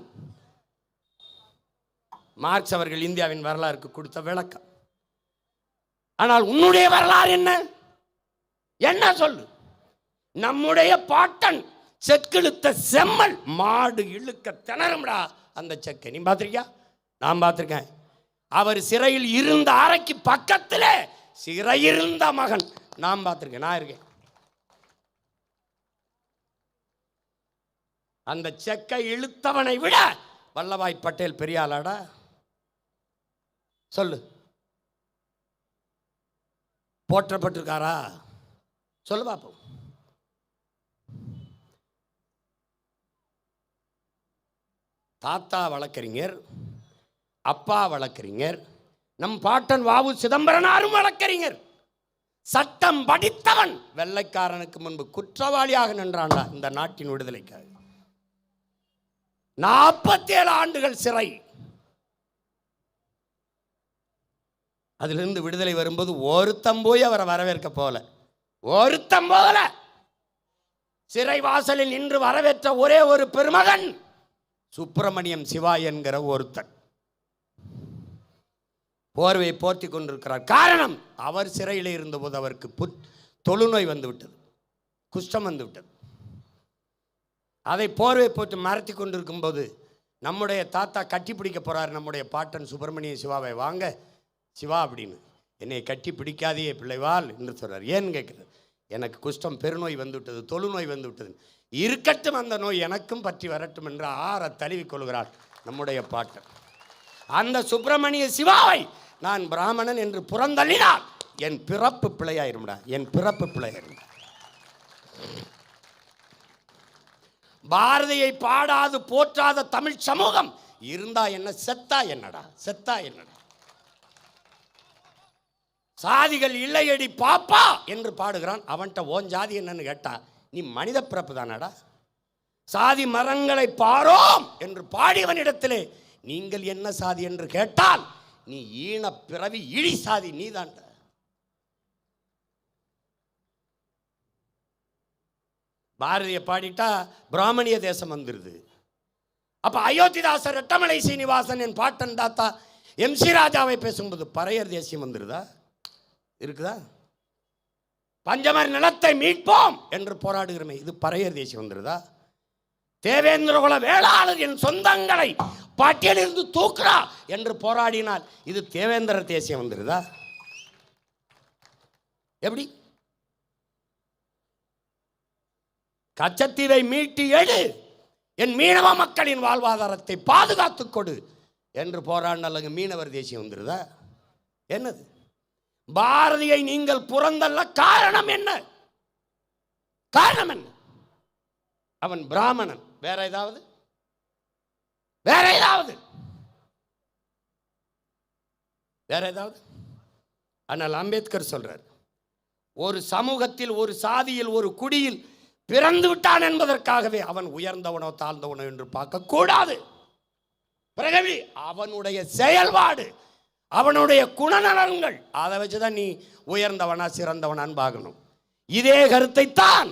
மார்க்ஸ் அவர்கள் இந்தியாவின் வரலாறுக்கு கொடுத்த விளக்கம். ஆனால் உன்னுடைய வரலாறு என்ன? என்ன சொல்லு? நம்முடைய பாட்டன் செக்கிழுத்த செம்மல் மாடு இழுக்க திணறும்டா அந்த செக்கை. நீ பார்த்திருக்கியா? நான் பார்த்திருக்கேன். அவர் சிறையில் இருந்த அறைக்கு பக்கத்தில் சிறையிருந்த மகன் நான் பார்த்திருக்கேன். நான் இருக்கேன். அந்த செக்கை இழுத்தவனை விட வல்லபாய் பட்டேல் பெரிய ஆளாடா? சொல்லு. போற்றப்பட்டிருக்காரா? சொல்லு பாப்போம். தாத்தா வழக்கறிஞர், அப்பா வழக்கறிஞர், நம் பாட்டன் வாவு சிதம்பரனாரும் வழக்கறிஞர். சட்டம் படித்தவன் வெள்ளைக்காரனுக்கு முன்பு குற்றவாளியாக நின்றான்டா இந்த நாட்டின் விடுதலைக்காக. 47 ஆண்டுகள் சிறை. அதிலிருந்து விடுதலை வரும்போது ஒருத்தம் போய் அவரை வரவேற்க போல, ஒருத்தம் போல சிறை வாசலில் நின்று வரவேற்ற ஒரே ஒரு பெருமகன் சுப்பிரமணியம் சிவா என்கிற ஒருத்தன் போர்வை போர்த்தி கொண்டிருக்கிறார். காரணம், அவர் சிறையில் இருந்தபோது அவருக்கு தொழுநோய் வந்து விட்டது, குஷ்டம் வந்து விட்டது. அதை போர்வை போட்டு மறைத்து கொண்டிருக்கும் போது நம்முடைய தாத்தா கட்டி பிடிக்க போறார் நம்முடைய பாட்டன் சுப்பிரமணிய சிவாவை. வாங்க சிவா அப்படின்னு. என்னை கட்டி பிடிக்காதே பிள்ளைவாள் என்று சொல்றார். ஏன்னு கேட்குறது, எனக்கு குஷ்டம் பெருநோய் வந்து விட்டது, தொழுநோய் வந்து விட்டது. இருக்கட்டும், அந்த நோய் எனக்கும் பற்றி வரட்டும் என்று ஆற தழுவி கொள்கிறார் நம்முடைய பாட்டன். அந்த சுப்பிரமணிய சிவாவை நான் பிராமணன் என்று புறந்தள்ளினால் என் பிறப்பு பிழையாயிரும்டா, என் பிறப்பு பிழையாயிரும். பாரதியை பாடாது போற்றாத தமிழ் சமூகம் இருந்தா என்ன, செத்தா என்னடா, செத்தா என்னடா? சாதிகள் இல்லையடி பாப்பா என்று பாடுகிறான். அவன்கிட்ட ஓன் ஜாதி என்னன்னு கேட்டா, நீ மனித பிறப்பு தானடா. சாதி மரங்களை பாரோம் என்று பாடியவனிடத்திலே நீங்கள் என்ன சாதி என்று கேட்டால், நீ ஈன பிறவி இழி சாதி நீதான்டா. பாரதிய பாடிட்டா பிராமணிய தேசம் வந்துருது. அப்ப அயோத்திதாசர் ரெட்டமலை சீனிவாசன் என் பாட்டன் தாத்தா MC ராஜாவை பேசும்போது பறையர் தேசியம் வந்துருதா? இருக்குதா? பஞ்சமர் நிலத்தை மீட்போம் என்று போராடுகிறோமே, இது பறையர் தேசியம் வந்துருதா? தேவேந்திர குல வேளாளர் என் சொந்தங்களை பாட்டியலிருந்து தூக்குறா என்று போராடினால் இது தேவேந்திர தேசியம் வந்துருதா? எப்படி? கச்சத்தீவை மீட்டு எடு, என் மீனவ மக்களின் வாழ்வாதாரத்தை பாதுகாத்துக் கொடு என்று போராடினால மீனவர் தேசியம் வந்துருதா? என்னது? பாரதியை நீங்கள் புறந்தல்ல, காரணம் என்ன? காரணம் என்ன? அவன் பிராமணன். வேற ஏதாவது? வேற ஏதாவது? வேற ஏதாவது? ஆனால் அம்பேத்கர் சொல்றார், ஒரு சமூகத்தில், ஒரு சாதியில், ஒரு குடியில் பிறந்து விட்டான் என்பதற்காகவே அவன் உயர்ந்தவனோ தாழ்ந்தவனோ என்று பார்க்க கூடாது. பிறகு அவனுடைய செயல்பாடு, அவனுடைய குணநலன்கள், அதை வச்சுதான் நீ உயர்ந்தவனா சிறந்தவனான்னு பார்க்கணும். இதே கருத்தை தான்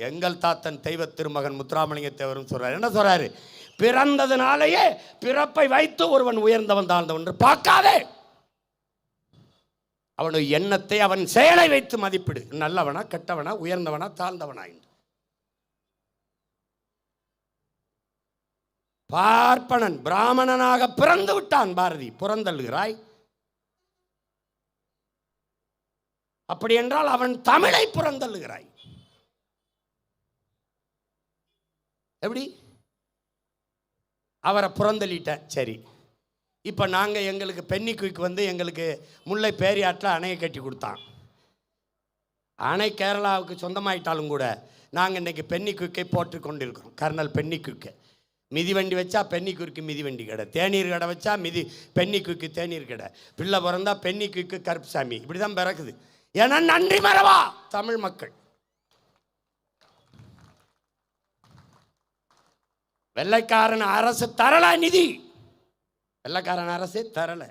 எங்கள் தாத்தன் தெய்வ திருமகன் முத்துராமலிங்க தேவரும் சொல்றாரு. என்ன சொல்றாரு? பிறந்ததுனாலேயே பிறப்பை வைத்து ஒருவன் உயர்ந்தவன் தாழ்ந்தவன் என்று பார்க்காதே, அவனுடைய எண்ணத்தை அவன் செயலை வைத்து மதிப்பிடு. நல்லவனா கெட்டவனா, உயர்ந்தவனா தாழ்ந்தவனா என்று. பார்ப்பனன் பிராமணனாக பிறந்து விட்டான் பாரதி, புறந்தள்ளுகிறாய். அப்படி என்றால் அவன் தமிழை புறந்தள்ளுகிறாய். எப்படி? அவரை புறந்தள்ளிட்ட. சரி, இப்போ நாங்கள் எங்களுக்கு பென்னிக்குய்க்கு வந்து எங்களுக்கு முல்லை பேரியாற்றில் அணையை கட்டி கொடுத்தான். அணை கேரளாவுக்கு சொந்தமாயிட்டாலும் கூட நாங்கள் இன்றைக்கி பென்னிக்குய்க்கை போட்டு கொண்டிருக்கிறோம். கர்னல் பென்னிக்குய்க்கு மிதிவண்டி வச்சா பென்னிக்குய்க்கு மிதிவண்டி கடை, தேநீர் கடை வச்சா பென்னிக்குய்க்கு தேநீர் கடை, பிள்ளை பிறந்தா பென்னிக்குய்க்கு கருப்புசாமி, இப்படி தான் பிறக்குது. ஏன்னா நன்றி மறவா தமிழ் மக்கள். வெள்ளைக்காரன் அரசு தரல நிதி, வெள்ளைக்காரன் அரசு தரல.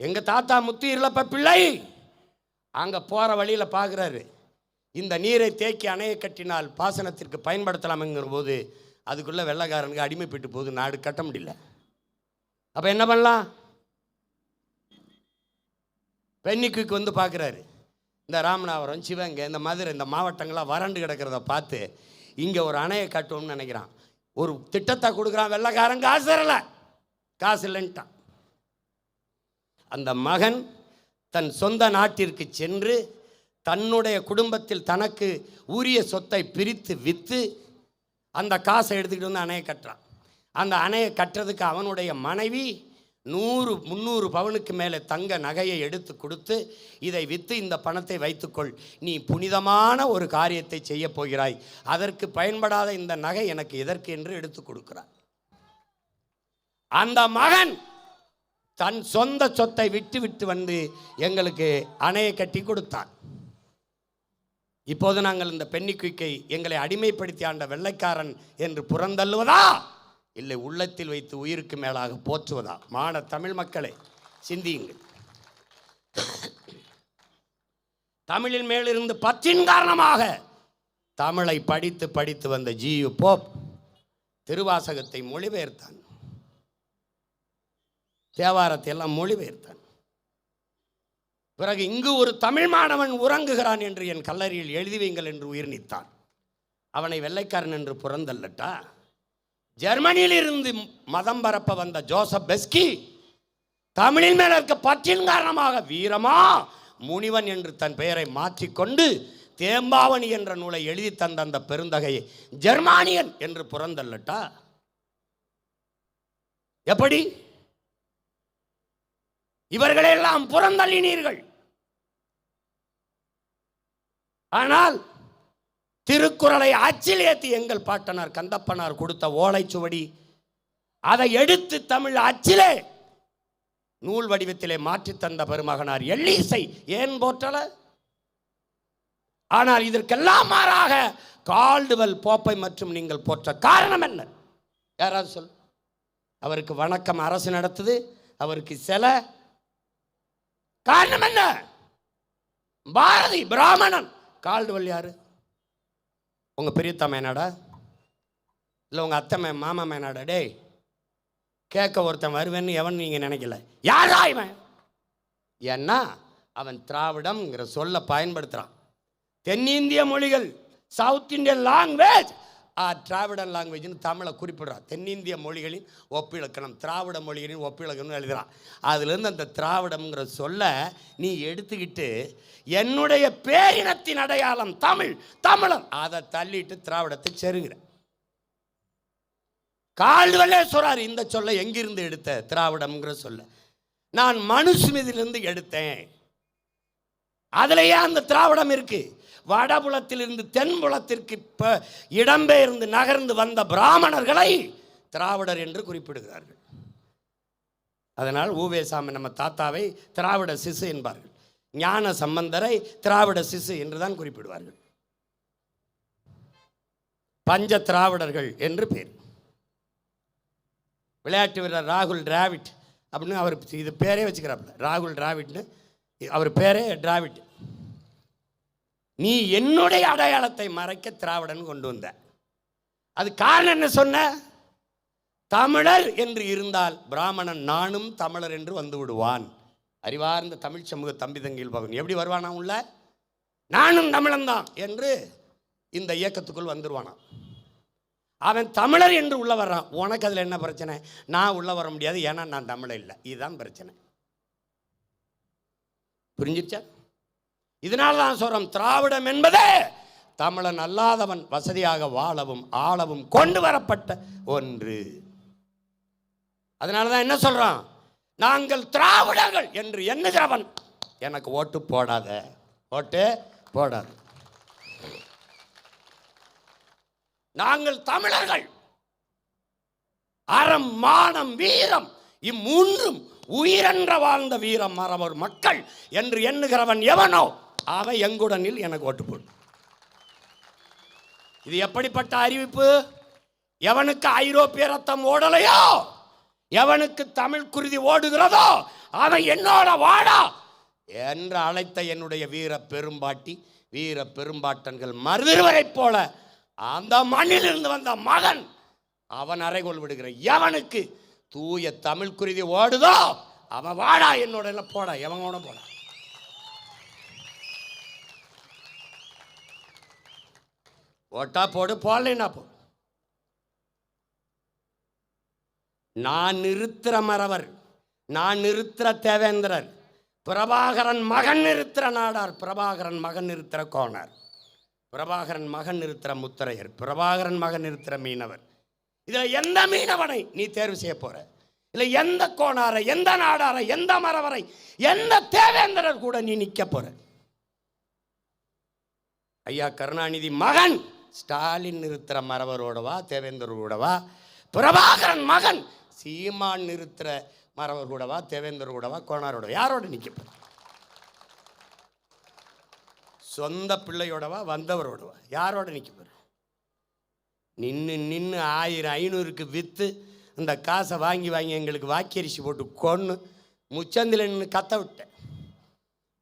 எங்க தாத்தா முத்து இருளப்ப பிள்ளை அங்க போற வழியில பாக்குறாரு, இந்த நீரை தேக்கி அணையை கட்டினால் பாசனத்திற்கு பயன்படுத்தலாம்ங்கிற போது அதுக்குள்ள வெள்ளைக்காரனுக்கு அடிமைப்பட்டு போது நாடு கட்ட முடியல. அப்ப என்ன பண்ணலாம்? பென்னிக்குய்க்கு வந்து பார்க்குறாரு, இந்த ராமநாதபுரம், சிவகங்கை, இந்த மதுரை, இந்த மாவட்டங்களாக வறண்டு கிடக்கிறத பார்த்து இங்கே ஒரு அணையை கட்டுவோம்னு நினைக்கிறான். ஒரு திட்டத்தை கொடுக்குறான், வெள்ளைக்காரன் காசு தரல, காசு இல்லைன்ட்டான். அந்த மகன் தன் சொந்த நாட்டிற்கு சென்று தன்னுடைய குடும்பத்தில் தனக்கு உரிய சொத்தை பிரித்து விற்று அந்த காசை எடுத்துக்கிட்டு வந்து அணையை கட்டுறான். அந்த அணையை கட்டுறதுக்கு அவனுடைய மனைவி 100-300 பவுனுக்கு மேலே தங்க நகையை எடுத்து கொடுத்து, இதை விற்று இந்த பணத்தை வைத்துக்கொள், நீ புனிதமான ஒரு காரியத்தை செய்ய போகிறாய், அதற்கு பயன்படாத இந்த நகை எனக்கு எதற்கு என்று எடுத்து கொடுக்கிறார். அந்த மகன் தன் சொந்த சொத்தை விட்டு விட்டு வந்து எங்களுக்கு அணையை கட்டி கொடுத்தான். இப்போது நாங்கள் இந்த பென்னிக்குய்க்கை எங்களை அடிமைப்படுத்தி ஆண்ட வெள்ளைக்காரன் என்று புறந்தள்ளுவதா, இல்லை உள்ளத்தில் வைத்து உயிருக்கு மேலாக போற்றுவதா? மான தமிழ் மக்களே, சிந்தியுங்கள். தமிழின் மேலிருந்து பற்றின் காரணமாக தமிழை படித்து படித்து வந்த ஜியு போப் திருவாசகத்தை மொழிபெயர்த்தான், தேவாரத்தை எல்லாம் மொழிபெயர்த்தான். பிறகு இங்கு ஒரு தமிழ் மாணவன் உறங்குகிறான் என்று என் கல்லறையில் எழுதி வைங்கள் என்று உயிர் நீத்தான். அவனை வெள்ளைக்காரன் என்று புறந்தல்லட்டா? ஜெர்மனியில் இருந்து மதம் பரப்ப வந்த ஜோசப் பெஸ்கி தமிழின் மேல இருக்க பற்றின் காரணமாக வீரமா முனிவன் என்று தன் பெயரை மாற்றிக்கொண்டு தேம்பாவணி என்ற நூலை எழுதி தந்த அந்த பெருந்தகையை ஜெர்மானியன் என்று புறந்தல்லட்டா? எப்படி? இவர்களெல்லாம் புறந்தள்ளினீர்கள். ஆனால் திருக்குறளை அச்சில் ஏற்றி எங்கள் பாட்டனார் கந்தப்பனார் கொடுத்த ஓலைச்சுவடி, அதை எடுத்து தமிழ் அச்சிலே நூல் வடிவத்திலே மாற்றி தந்த பெருமகனார் எல்லீசை ஏன் போற்றல? ஆனால் இதற்கெல்லாம் மாறாக கால்டுவெல் போப்பை மற்றும் நீங்கள் போற்ற காரணம் என்ன? யாராவது சொல். அவருக்கு வணக்கம் அரசு நடத்துது, அவருக்கு சிலை. காரணம் என்ன? பாரதி பிராமணன். கால்டுவெல் யாரு? உங்க பெரியத்தா மேனாடா இல்லை உங்க அத்தை மாமா மேனாடா? டேய், கேட்க ஒருத்தன் வருவேன்னு எவன் நீங்க நினைக்கல. யாரா இவன்? ஏன்னா அவன் திராவிடம்ங்கிற சொல்ல பயன்படுத்துறான். தென்னிந்திய மொழிகள், சவுத் இந்தியன் லாங்குவேஜ் திராவிடன் லாங்குவேஜ்னு தமிழை குறிப்பிடுறான். தென்னிந்திய மொழிகளின் ஒப்பிலக்கணம், திராவிட மொழிகளின் ஒப்பிலக்கணம்னு எழுதுறான். அதுலேருந்து அந்த திராவிடம்ங்கிற சொல்ல நீ எடுத்துக்கிட்டு என்னுடைய பேரினத்தின் அடையாளம் தமிழ், தமிழன், அதை தள்ளிட்டு திராவிடத்தை செருகிற. கால்டுவெல்லே சொல்றாரு, இந்த சொல்ல எங்கிருந்து எடுத்த? திராவிடம்ங்கிற சொல்ல நான் மனுஸ்மிதிலிருந்து எடுத்தேன். அதுலயே அந்த திராவிடம் இருக்கு. வடபுலத்திலிருந்து தென்புலத்திற்கு இடம்பெயர்ந்து நகர்ந்து வந்த பிராமணர்களை திராவிடர் என்று குறிப்பிடுகிறார்கள். அதனால் ஊவேசாமி நம்ம தாத்தாவை திராவிட சிசு என்பார்கள். ஞான சம்பந்தரை திராவிட சிசு என்றுதான் குறிப்பிடுவார்கள். பஞ்ச திராவிடர்கள் என்று பேர். விளையாட்டு வீரர் ராகுல் டிராவிட் அப்படின்னு அவர் இது பேரே வச்சுக்கிறாப்புல. ராகுல் டிராவிட்னு அவர் பேரே டிராவிட். நீ என்னுடைய அடையாளத்தை மறைக்க திராவிடன் கொண்டு வந்த. அது காரணம் என்ன சொன்ன? தமிழர் என்று இருந்தால் பிராமணன் நானும் தமிழர் என்று வந்து விடுவான். அறிவார்ந்த தமிழ் சமூக தம்பி தங்கியில் பகன் எப்படி வருவானா? உள்ள நானும் தமிழன் தான் என்று இந்த இயக்கத்துக்குள் வந்துடுவானா. அவன் தமிழர் என்று உள்ள வர்றான். உனக்கு அதில் என்ன பிரச்சனை? நான் உள்ள வர முடியாது, ஏன்னா நான் தமிழர் இல்லை. இதுதான் பிரச்சனை. புரிஞ்சிருச்சா? இதனால தான் சொல்றோம், திராவிடம் என்பதே தமிழன் அல்லாதவன் வசதியாக வாழவும் ஆளவும் கொண்டு வரப்பட்ட ஒன்று. அதனால தான் என்ன சொல்றான்? நாங்கள் திராவிடர்கள் என்று எண்ணுகிறவன் எனக்கு ஓட்டு போடாத, ஓட்டு போடாத. நாங்கள் தமிழர்கள் அறம், மானம், வீரம் இம்மூன்றும் உயிரென்ற வாழ்ந்த வீரம் மறவர் மக்கள் என்று எண்ணுகிறவன் எவனோ அவன் எங்குடனில் எனக்கு ஓட்டு போடு. இது எப்படிப்பட்ட அறிவிப்பு? எவனுக்கு ஐரோப்பிய ரத்தம் ஓடலையோ, எவனுக்கு தமிழ் குருதி ஓடுகிறதோ அவன் என்னோட வாடா என்று அழைத்த என்னுடைய வீர பெரும்பாட்டி, வீர பெரும்பாட்டன்கள் மருதுவரை போல அந்த மண்ணிலிருந்து வந்த மகன் அவன் அறைகோள் விடுகிற எவனுக்கு தூய தமிழ் குருதி ஓடுதோ அவன் வாடா என்னோட போடா, எவனோட போடா. ஓட்டா போடு, போடலைன்னா போ. நான் நிறுத்துற மறவர், நான் நிறுத்துற தேவேந்திரர், பிரபாகரன் மகன் நிறுத்துற நாடார், பிரபாகரன் மகன் நிறுத்துற கோனார், பிரபாகரன் மகன் நிறுத்துற முத்தரையர், பிரபாகரன் மகன் நிறுத்துற மீனவர். இதில் எந்த மீனவனை நீ தேர்வு செய்ய போற? இல்லை எந்த கோணாரை, எந்த நாடாரை, எந்த மறவரை, எந்த தேவேந்திரர் கூட நீ நிற்க போற? ஐயா கருணாநிதி மகன் ஸ்டாலின் நிறுத்துற மறவரோடவா, தேவேந்திரோடவா? பிரபாகரன் மகன் சீமான் நிறுத்துற மறவர் கூடவா, தேவேந்தர் கூடவா, கோணாரோட? யாரோட நிற்க போற? சொந்த பிள்ளையோடவா, வந்தவரோடவா? யாரோட நிற்க போற? நின்று 1000 500க்கு விற்று இந்த காசை வாங்கி எங்களுக்கு வாக்கியரிசி போட்டு கொன்று முச்சந்தில் நின்று கத்த விட்டேன்.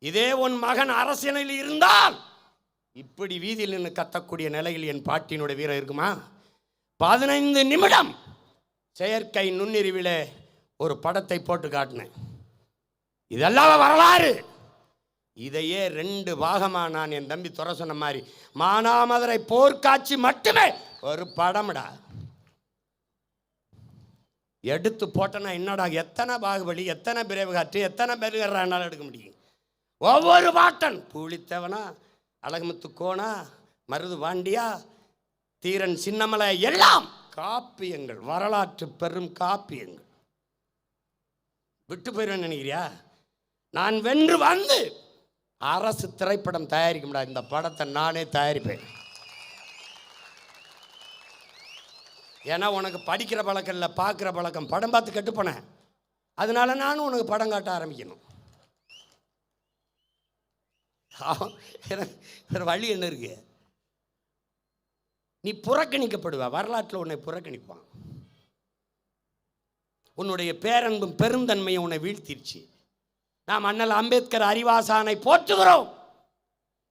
இதே உன் மகன் அரசியலில் இருந்தால் இப்படி வீதியில் நின்று கத்தக்கூடிய நிலையில் என் பாட்டியினுடைய வீரம் இருக்குமா? 15 நிமிடம் செயற்கை நுண்ணறிவில ஒரு படத்தை போட்டு காட்டினேன். இதெல்லாம் வரலாறு. இதையே 2 பாகமாக நான் என் தம்பி துறை சொன்ன மாதிரி மானாமதுரை போர்க்காட்சி மட்டுமே ஒரு படம்டா எடுத்து போட்டனா என்னடா, எத்தனை பாகுபலி, எத்தனை பிரேவ காற்று, எத்தனை பெருகறானாலும் எடுக்க முடியும். ஒவ்வொரு பாட்டன் பூலித்தேவனா, அழகுமுத்து கோனா, மருது வாண்டியா, தீரன் சின்னமலை எல்லாம் காப்பியங்கள், வரலாற்று பெரும் காப்பியங்கள். விட்டு போயிடுவேன் நினைக்கிறியா? நான் வென்று வந்து அரசு திரைப்படம் தயாரிக்க முடியாது. இந்த படத்தை நானே தயாரிப்பேன். ஏன்னா உனக்கு படிக்கிற பழக்கம் இல்லை, பார்க்குற பழக்கம். படம் பார்த்து கெட்டு போனேன். அதனால நானும் உனக்கு படம் காட்ட ஆரம்பிக்கணும். வேற வழி என்ன இருக்கு? நீ புறக்கணிக்கப்படுவ, வரலாற்றில் உன்னை புறக்கணிப்பான். உன்னுடைய பேரன்பும் பெருந்தன்மையை உன்னை வீழ்த்திருச்சு. நாம் அண்ணல் அம்பேத்கர் அறிவாசானை போற்றுகிறோம்.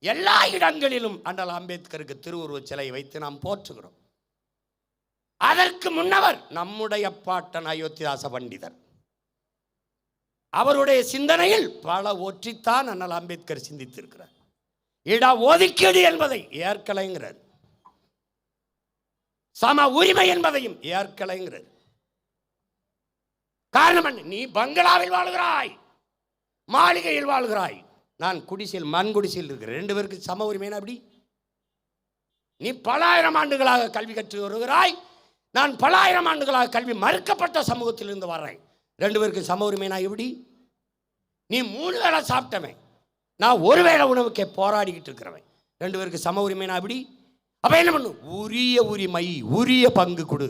எல்லா இடங்களிலும் அண்ணல் அம்பேத்கருக்கு திருவுருவச் சிலை வைத்து நாம் போற்றுகிறோம். அதற்கு முன்னவர் நம்முடைய பாட்டன் அயோத்திதாச பண்டிதர். அவருடைய சிந்தனையில் பல ஒற்றித்தான் அண்ணல் அம்பேத்கர் சிந்தித்திருக்கிறார். இட ஒதுக்கீடு என்பதை ஏற்கலைங்கிறார், சம உரிமை என்பதையும் ஏற்கலைங்கிறார். காரணம் என்ன? நீ பங்களாவில் வாழ்கிறாய், மாளிகையில் வாழ்கிறாய், நான் குடிசையில் மண் குடிசையில் இருக்கிறேன். 2 பேருக்கு சம உரிமைனா அப்படி? நீ பல ஆயிரம் ஆண்டுகளாக கல்வி கற்று வருகிறாய், நான் பல ஆயிரம் ஆண்டுகளாக கல்வி மறுக்கப்பட்ட சமூகத்திலிருந்து வர்றேன். 2 பேருக்கு சம உரிமைனா எப்படி? நீ 3 வேளை சாப்பிட்டவன், நான் 1 வேளை உணவுக்கே போராடிக்கிட்டு இருக்கிறவன். 2 பேருக்கு சம உரிமைனா அப்படி? அப்ப என்ன பண்ணு? உரிய உரிமை, உரிய பங்கு கொடு.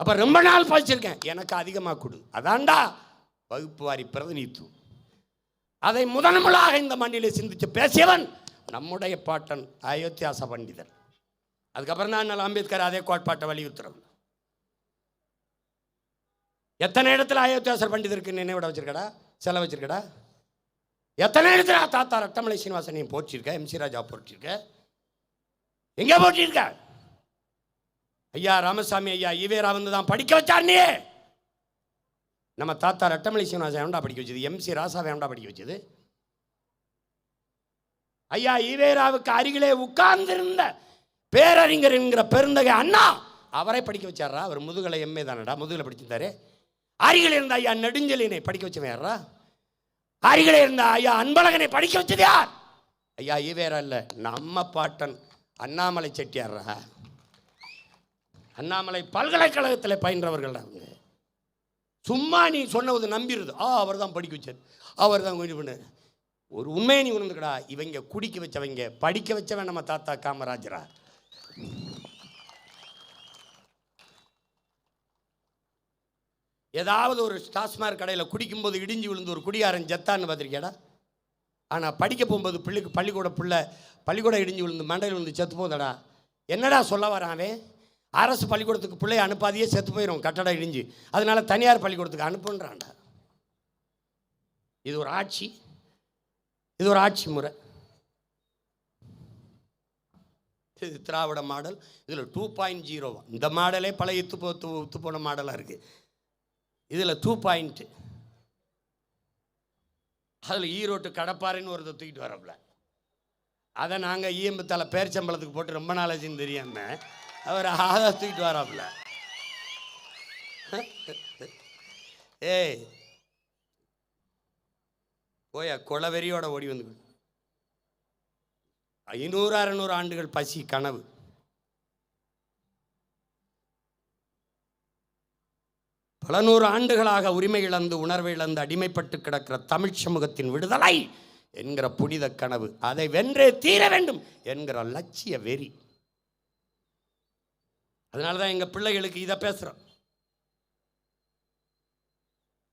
அப்ப ரொம்ப நாள் படிச்சிருக்கேன், எனக்கு அதிகமாக கொடு. அதான்டா வகுப்பு வாரி பிரதிநிதித்துவம். அதை முதன்முதலாக இந்த மண்ணிலே சிந்திச்சு பேசியவன் நம்முடைய பாட்டன் அயோத்தியாச பண்டிதர். அதுக்கப்புறம் தான் அண்ணல் அம்பேத்கர் அதே கோட்பாட்டை வலியுறுத்துறோம். எத்தனை இடத்துல அயோத்தியாசர் பண்டிதருக்கு நினைவிட வச்சிருக்கடா, செலவு வச்சிருக்கடா? எத்தனை இடத்துல தாத்தா ரட்டமலை சீனிவாசனையும் போற்றிருக்க, எம்சி ராஜா போற்றிருக்க, எங்க போற்றிருக்க? ஐயா ராமசாமி ஐயா ஈவேரா வந்து தான் படிக்க வச்சார். நீ நம்ம தாத்தா ரட்டமலை சீனிவாசன் வேண்டா படிக்க வச்சது, எம்சி ராசா வேண்டா படிக்க வச்சது. ஐயா ஈவேராவுக்கு அருகிலே உட்கார்ந்திருந்த பேரறிஞர் என்கிற பெருந்தகை அண்ணா அவரை படிக்க வச்சாரா? அவர் முதுகலை எம்ஏ தானடா, முதுகலை படிச்சிருந்தாரு. அருகில் இருந்த ஐயா நெடுஞ்செலியனை படிக்க வச்சவன் யாரா? அருகிலே இருந்த ஐயா அன்பழகனை படிக்க வச்சது யார்? ஐயா ஈவேரா இல்லை, நம்ம பாட்டன் அண்ணாமலை செட்டியாரா. அண்ணாமலை பல்கலைக்கழகத்தில் பயின்றவர்கள் அவங்க. சும்மா நீ சொன்னது நம்பிடுது, அவர் தான் படிக்க வச்சார், அவர் தான் இது பண்ணார். ஒரு உண்மையை நீ உணர்ந்துக்கடா, இவங்க குடிக்க வச்சவங்க, படிக்க வச்சவன் நம்ம தாத்தா காமராஜரா. ஏதாவது ஒரு டாஸ்மாக் கடையில் குடிக்கும்போது இடிஞ்சு விழுந்து ஒரு குடியாரன் ஜத்தான்னு பார்த்துருக்கியாடா? ஆனால் படிக்க போகும்போது பள்ளிக்கூடம் இடிஞ்சு விழுந்து மண்டையில் விழுந்து செத்து போதடா. என்னடா சொல்ல வரானே? அரசு பள்ளிக்கூடத்துக்கு பிள்ளைய அனுப்பாதையே செத்து போயிடும் கட்டடம் இடிஞ்சு, அதனால தனியார் பள்ளிக்கூடத்துக்கு அனுப்புன்றான்டா. இது ஒரு ஆட்சி, இது ஒரு ஆட்சி முறை. இது திராவிட மாடல். இதில் 2.0 இந்த மாடலே பல இத்து போன மாடலாக இருக்குது. இதில் 2. அதில் ஈரோட்டு கடப்பாறைன்னு ஒருத்தர் தூக்கிட்டு வரப்பல, அதை நாங்கள் ஈயம்பத்தால பேர்ச்சம்பளத்துக்கு போட்டு ரொம்ப நாளாச்சுன்னு தெரியாம அவர் அதை தூக்கிட்டு வராப்புல. ஏய் போயா கொலவெறியோட ஓடி வந்து 500-600 ஆண்டுகள் பசி கனவு. பல 100 ஆண்டுகளாக உரிமை இழந்து உணர்வை இழந்து அடிமைப்பட்டு கிடக்கிற தமிழ் சமூகத்தின் விடுதலை என்கிற புனித கனவு, அதை வென்றே தீர வேண்டும் என்கிற லட்சிய வெறி. அதனால தான் எங்கள் பிள்ளைகளுக்கு இதை பேசுகிறோம்.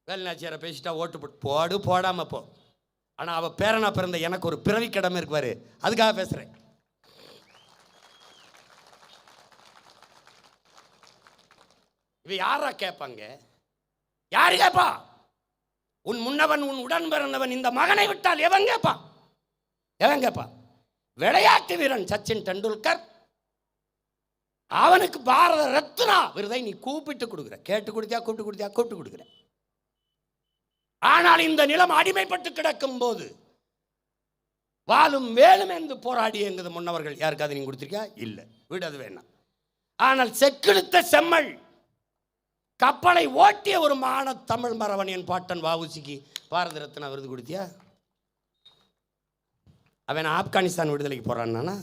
வேலுநாச்சியாரை பேசிட்டா ஓட்டு போடு போடாமல் போ, ஆனால் அவள் பேரனா பிறந்த எனக்கு ஒரு பிறவி கடமை இருக்குவாரு, அதுக்காக பேசுகிறேன். இவ யாரா கேட்பாங்க? யாரு கேட்பா? உன் முன்னவன் உன் உடன் பிறந்தவன் இந்த மகனை விட்டால் எவன் கேட்பா? எவன் கேட்பா? விளையாட்டு வீரன் சச்சின் டெண்டுல்கர், அவனுக்கு பாரத ரத்னா விருதை நீ கூப்பிட்டு கொடுக்குற, கேட்டு கொடுத்தியா, கூப்பிட்டு கொடுக்குற. ஆனால் இந்த நிலம் அடிமைப்பட்டு கிடக்கும் போது வாழும் வேலும் என்று போராடி என்கிறது முன்னவர்கள் யாருக்காவது நீங்க கொடுத்திருக்கியா? இல்லை, வீடு அது வேணாம். ஆனால் செக்கெடுத்த செம்மல் கப்பலை ஓட்டிய ஒரு மான தமிழ் மரவன் என் பாட்டன் வஉசிக்கு பாரத ரத்னா விருது கொடுத்தியா? அவன் ஆப்கானிஸ்தான் விடுதலைக்கு போறான்னா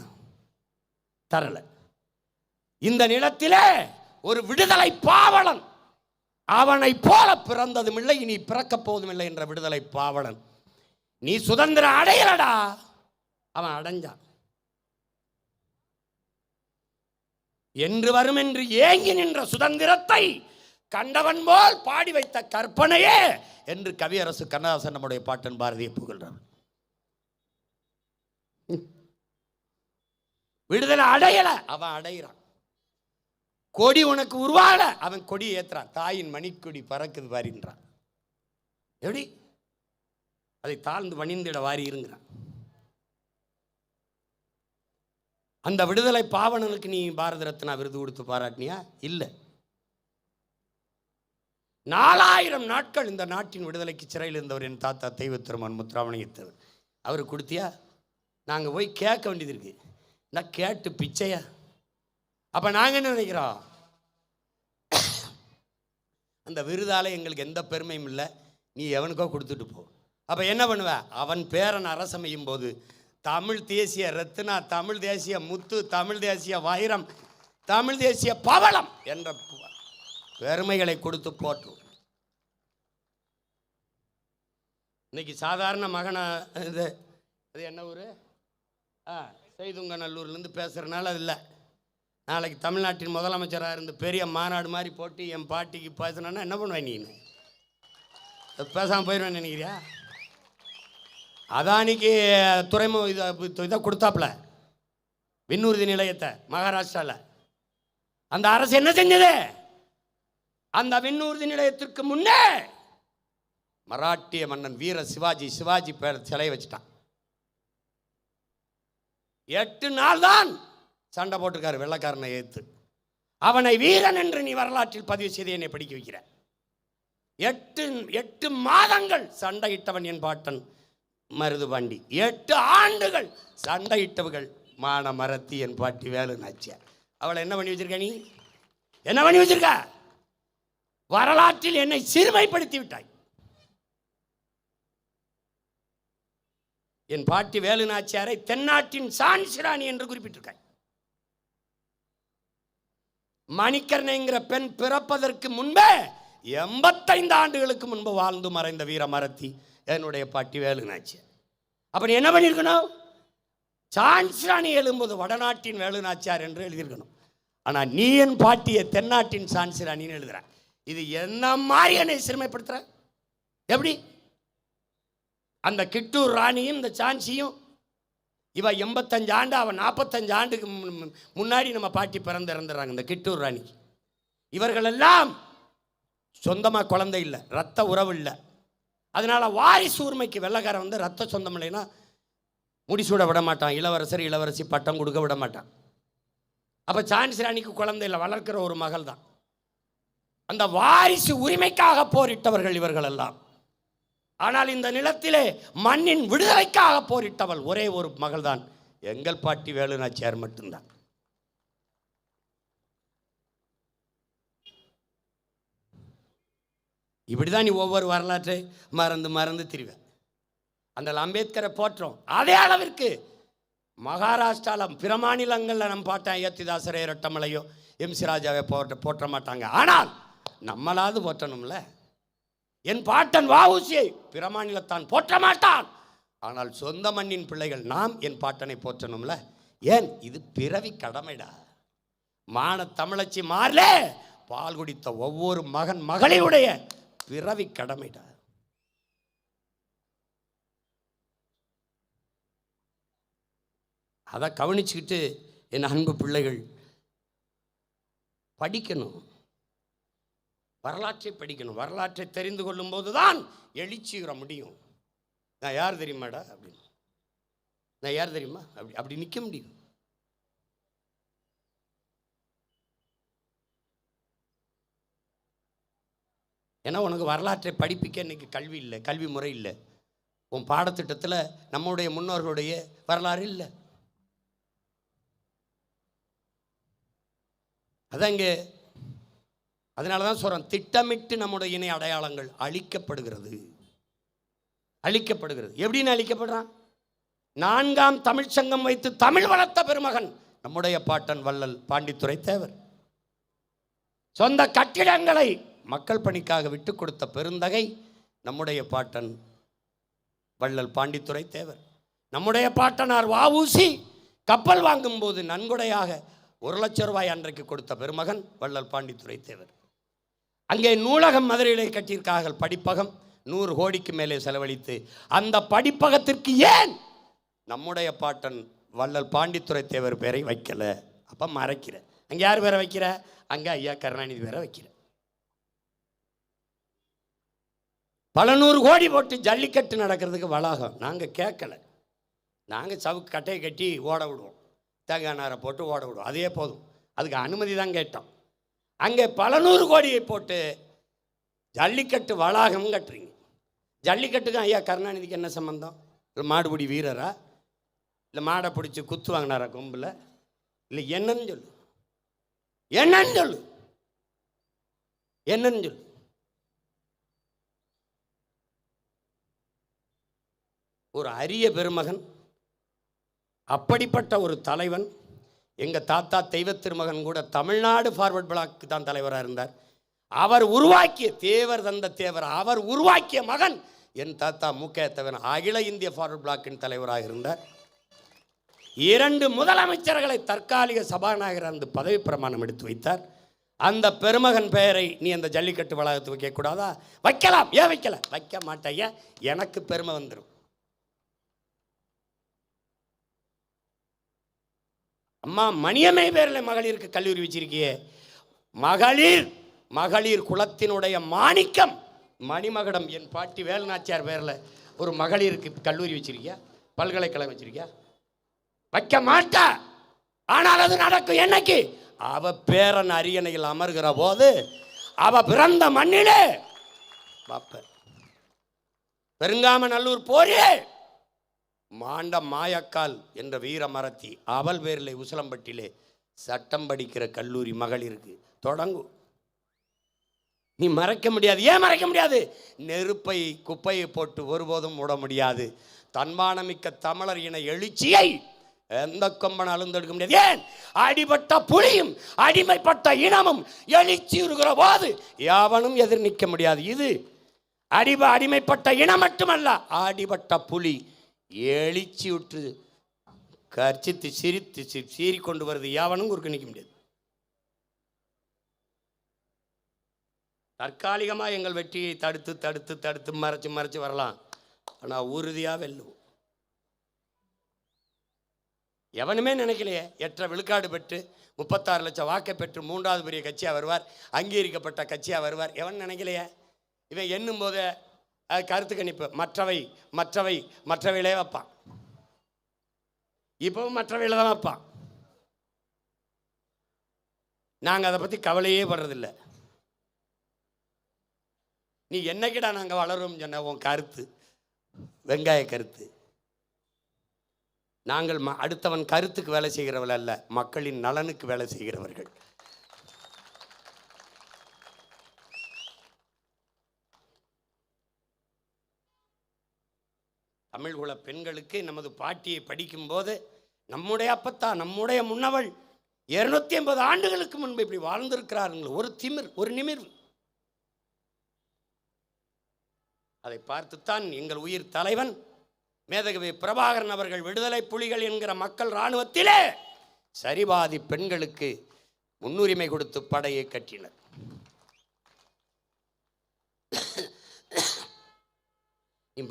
தரல. இந்த நிலத்திலே ஒரு விடுதலை பாவலன், அவனை போல பிறந்ததும் இல்லை, இனி பிறக்கப் போவதும் இல்லை என்ற விடுதலை பாவலன். நீ சுதந்திரம் அடையலடா, அவன் அடைஞ்சான். என்று வரும் என்று ஏங்கி நின்ற சுதந்திரத்தை கண்டவன் போல் பாடி வைத்த கற்பனையே என்று கவியரசு கண்ணதாசன் நம்முடைய பாட்டன் பாரதியை புகழ்றார். விடுதலை அடையல, அவன் அடைகிறான். கொடி உனக்கு உருவாகல, அவன் கொடி ஏத்துறான். தாயின் மணிக்கொடி பறக்குது வாரின்றான். எப்படி? அதை தாழ்ந்து வணிந்திட வாரி இருங்கிறான். அந்த விடுதலை பாவனனுக்கு நீ பாரத ரத்னா விருது கொடுத்து பாராட்டினியா? இல்லை. 4000 நாட்கள் இந்த நாட்டின் விடுதலைக்கு சிறையில் இருந்தவர் என் தாத்தா தெய்வ திருமன் முத்துராமலிங்கத்தேவர். அவருக்கு கொடுத்தியா? நாங்கள் போய் கேட்க வேண்டியது இருக்கு. நான் கேட்டு பிச்சையா? அப்போ நாங்கள் என்ன நினைக்கிறோம்? அந்த விருதால எங்களுக்கு எந்த பெருமையும் இல்லை, நீ எவனுக்கோ கொடுத்துட்டு போ. அப்போ என்ன பண்ணுவ? அவன் பேரன் அரசமையும் போது தமிழ் தேசிய ரத்னா, தமிழ் தேசிய முத்து, தமிழ் தேசிய வைரம், தமிழ் தேசிய பவளம் என்ற பெருமைகளை கொடுத்து போற்றும். இன்னைக்கு சாதாரண மகனை இது என்ன ஊர்? செய்துங்கநல்லூர்லேருந்து பேசுகிறனால அது இல்லை. நாளைக்கு தமிழ்நாட்டின் முதலமைச்சராக இருந்து பெரிய மாநாடு மாதிரி போட்டு என் பாட்டிக்கு பேசுனா என்ன பண்ணுவேன்? நீ பேசாமல் போயிடுவேன் நினைக்கிறியா? அதானிக்கு துறைமுக இதை கொடுத்தாப்புல விண்ணூர்தி நிலையத்தை மகாராஷ்டிராவில். அந்த அரசு என்ன செஞ்சது? அந்த விண்ணூர்தி நிலையத்திற்கு முன்னே மராட்டிய மன்னன் வீர சிவாஜி பேர் சிலை வச்சுட்டான். 8 நாள் தான் சண்டை போட்டிருக்காரு வெள்ளக்காரனை ஏத்து. அவனை வீரன் என்று நீ வரலாற்றில் பதிவு செய்து என்னை படிக்க வைக்கிற. 8 மாதங்கள் சண்டையிட்டவன் என் பாட்டன் மருதுபாண்டி. 8 ஆண்டுகள் சண்டையிட்டவர்கள் மான மரத்தி என் பாட்டி வேலு நாச்சியார். அவளை என்ன பண்ணி வச்சிருக்க? நீ என்ன பண்ணி வச்சிருக்க? வரலாற்றில் என்னை சிறுமைப்படுத்தி விட்டாய். என் பாட்டி வேலு நாச்சியாரை தென்னாட்டின் சான்சிராணி என்று குறிப்பிட்டிருக்காய். மணிக்கர்ணைங்கிற பெண் பிறப்பதற்கு முன்பே 85 ஆண்டுகளுக்கு முன்பு வாழ்ந்து மறைந்த வீர மரத்தி என்னுடைய பாட்டி வேலு நாச்சியார். அப்ப நீ என்ன பண்ணியிருக்கணும்? சான்சிராணி எழும்போது வடநாட்டின் வேலு நாச்சியார் என்று எழுதியிருக்கணும். ஆனால் நீ என் பாட்டியை தென்னாட்டின் சான்சிராணின்னு எழுதுற. இது என்ன மாதிரி என்னை சிறுமைப்படுத்துற? எப்படி? அந்த கிட்டூர் ராணியும் இந்த சான்சியும் இவ 85 ஆண்டு, அவன் 45 ஆண்டுக்கு முன்னாடி நம்ம பாட்டி இறந்துடுறாங்க. இந்த கிட்டூர் ராணி இவர்களெல்லாம் சொந்தமாக குழந்தை இல்லை, ரத்த உறவு இல்லை. அதனால வாரிசு உரிமைக்கு வெள்ளைக்காரன் வந்து ரத்த சொந்தம் இல்லைன்னா முடிசூட விட மாட்டான், இளவரசர் இளவரசி பட்டம் கொடுக்க விட மாட்டான். அப்போ சான்சி ராணிக்கு குழந்தை இல்லை, வளர்க்கிற ஒரு மகள் தான். அந்த வாரிசு உரிமைக்காக போரிட்டவர்கள் இவர்கள் எல்லாம். ஆனால் இந்த நிலத்திலே மண்ணின் விடுதலைக்காக போரிட்டவள் ஒரே ஒரு மகள் தான் எங்கள் பாட்டி வேலு நாச்சியார் மட்டும்தான். இப்படிதான் நீ ஒவ்வொரு வரலாற்றை மறந்து திரிவ. அந்த அம்பேத்கரை போற்றோம். அதே அளவிற்கு மகாராஷ்டிராவில் பிற மாநிலங்களில் நம்ம பாட்டேன் ஏத்திதாசரே ரெட்டமலையோ எம்சி ராஜாவை போற்ற மாட்டாங்க. ஆனால் நம்மளாவது போற்றணும்ல. என் பாட்டன் வஉசியை பிற மாநிலத்தான் போற்ற மாட்டான். ஆனால் சொந்த மண்ணின் பிள்ளைகள் நாம் என் பாட்டனை போற்றணும்ல. ஏன்? இது பிறவி கடமைடா. மான தமிழச்சி மாறலே பால் குடித்த ஒவ்வொரு மகன் மகளிருடைய பிறவி கடமைடா. அதை கவனிச்சுக்கிட்டு என் அன்பு பிள்ளைகள் படிக்கணும், வரலாற்றை படிக்கணும். வரலாற்றை தெரிந்து கொள்ளும் போதுதான் எழுச்சி வர முடியும். நான் யார் தெரியுமாடா அப்படின்னு, நான் யார் தெரியுமா அப்படி நிற்க முடியும். ஏன்னா உனக்கு வரலாற்றை படிப்பிக்க இன்னைக்கு கல்வி இல்லை, கல்வி முறை இல்லை. உன் பாடத்திட்டத்தில் நம்முடைய முன்னோர்களுடைய வரலாறு இல்லை. அதான் இங்கே அதனால தான் சொல்கிறேன், திட்டமிட்டு நம்முடைய இணை அடையாளங்கள் அழிக்கப்படுகிறது. எப்படின்னு அழிக்கப்படுறான்? 4ஆம் தமிழ் சங்கம் வைத்து தமிழ் வளர்த்த பெருமகன் நம்முடைய பாட்டன் வள்ளல் பாண்டித்துரை தேவர். சொந்த கட்டிடங்களை மக்கள் பணிக்காக விட்டு கொடுத்த பெருந்தகை நம்முடைய பாட்டன் வள்ளல் பாண்டித்துரை தேவர். நம்முடைய பாட்டனார் வஉசி கப்பல் வாங்கும் போது நன்கொடையாக 1 லட்சம் ரூபாய் அன்றைக்கு கொடுத்த பெருமகன் வள்ளல் பாண்டித்துரை தேவர். அங்கே நூலகம் மதுரையிலே கட்டியிருக்கார்கள், படிப்பகம் 100 கோடிக்கு மேலே செலவழித்து. அந்த படிப்பகத்திற்கு ஏன் நம்முடைய பாட்டன் வள்ளல் பாண்டித்துரை தேவர் பேரை வைக்கல? அப்ப மறைக்கிற. அங்கே யார் பேரை வைக்கிற? அங்கே ஐயா கருணாநிதி பேரை வைக்கிற. பல 100 கோடி போட்டு ஜல்லிக்கட்டு நடக்கிறதுக்கு வளாகம் நாங்கள் கேட்கல. நாங்கள் சவுக்கு கட்டையை கட்டி ஓட விடுவோம், தேங்காய் நாரை போட்டு ஓட விடுவோம், அதே போதும். அதுக்கு அனுமதி தான் கேட்டோம். அங்கே பல 100 கோடியை போட்டு ஜல்லிக்கட்டு வளாகம் கட்டுறீங்க. ஜல்லிக்கட்டுக்கும் ஐயா கருணாநிதிக்கு என்ன சம்பந்தம்? இல்லை மாடுபிடி வீரரா? இல்லை மாடை பிடிச்சி குத்து வாங்கினாரா கொம்பில்? இல்லை என்னன்னு சொல்லு, என்னன்னு சொல்லு, என்னன்னு சொல்லு. ஒரு அரிய பெருமகன், அப்படிப்பட்ட ஒரு தலைவன். எங்கள் தாத்தா தெய்வ திருமகன் கூட தமிழ்நாடு ஃபார்வர்ட் பிளாக்கு தான் தலைவராக இருந்தார். அவர் உருவாக்கிய தேவர் தந்த தேவர், அவர் உருவாக்கிய மகன் என் தாத்தா முக்கியத்தவன் அகில இந்திய ஃபார்வர்ட் பிளாக்கின் தலைவராக இருந்தார். 2 முதலமைச்சர்களை தற்காலிக சபாநாயகர் அந்த பதவி பிரமாணம் எடுத்து வைத்தார். அந்த பெருமகன் பெயரை நீ அந்த ஜல்லிக்கட்டு வளாகத்து வைக்கக்கூடாதா? வைக்கலாம். ஏன் வைக்கல? வைக்க மாட்டேன், எனக்கு பெருமை வந்துடும். அம்மா மணியம்மை பேரில் மகளிருக்கு கல்லூரி வச்சிருக்கியே. மகளிர் குலத்தினுடைய மாணிக்கம் மணிமகடம் என் பாட்டி வேலுநாச்சியார் பேரில் ஒரு மகளிருக்கு கல்லூரி வச்சிருக்கியா? பல்கலைக்கழகம் வச்சிருக்கியா? வைக்க மாட்டா. ஆனால் அது நடக்கும். என்னைக்கு? அவ பேரன் அரியணையில் அமர்கிற போது, அவ பிறந்த மண்ணிலே பெருங்காமநல்லூர் போரே மாண்ட மாயக்கால் என்ற வீர மரத்தி அவள் பேரில் உசிலம்பட்டிலே சட்டம் படிக்கிற கல்லூரி மகளிருக்கு தொடங்கும். நீ மறைக்க முடியாது. ஏன் மறைக்க முடியாது? நெருப்பை குப்பையை போட்டு ஒருபோதும் மூட முடியாது. தன்மானமிக்க தமிழர் இன எழுச்சியை எந்த கொம்பன் அழுந்தெடுக்க முடியாது. ஏன்? அடிபட்ட புலியும் அடிமைப்பட்ட இனமும் எழுச்சி இருக்கிற போது யாவனும் எதிர் நிற்க முடியாது. இது அடிமைப்பட்ட இனம் மட்டுமல்ல, அடிபட்ட புலி எழுச்சி விட்டு கர்ச்சித்து சிரித்து சீறி கொண்டு வருது. யாவனும் குறுக்க நிற்க முடியாது. தற்காலிகமாக எங்கள் வெற்றியை தடுத்து தடுத்து தடுத்து மறைச்சு வரலாம். ஆனால் உறுதியாக வெல்லுவோம். எவனுமே நினைக்கலையே 8 விழுக்காடு பெற்று 36 லட்சம் வாக்கை பெற்று 3வது பெரிய கட்சியாக வருவார், அங்கீகரிக்கப்பட்ட கட்சியாக வருவார். எவன் நினைக்கலையே. இவன் எண்ணும் போது கருத்து கணிப்பு மற்றவையிலே வைப்பான். இப்பவும் மற்றவையில் தான் வைப்பான். நாங்கள் அதை பற்றி கவலையே படுறதில்லை. நீ என்னைக்கிடா நாங்கள் வளரும் சொன்ன உன் கருத்து வெங்காய கருத்து. நாங்கள் அடுத்தவன் கருத்துக்கு வேலை செய்கிறவர்கள் அல்ல, மக்களின் நலனுக்கு வேலை செய்கிறவர்கள். தமிழ்குல பெண்களுக்கு நமது பாட்டியை படிக்கும்போது நம்முடைய அப்பத்தா, நம்முடைய முன்னவள் 250 ஆண்டுகளுக்கு முன்பு இப்படி வாழ்ந்திருக்கிறார்கள். ஒரு திமிர், ஒரு நிமிர்வு. அதை பார்த்துத்தான் எங்கள் உயிர் தலைவன் மேதகவி பிரபாகரன் அவர்கள் விடுதலை புலிகள் என்கிற மக்கள் இராணுவத்திலே சரிபாதி பெண்களுக்கு முன்னுரிமை கொடுத்து படையை கட்டினர்.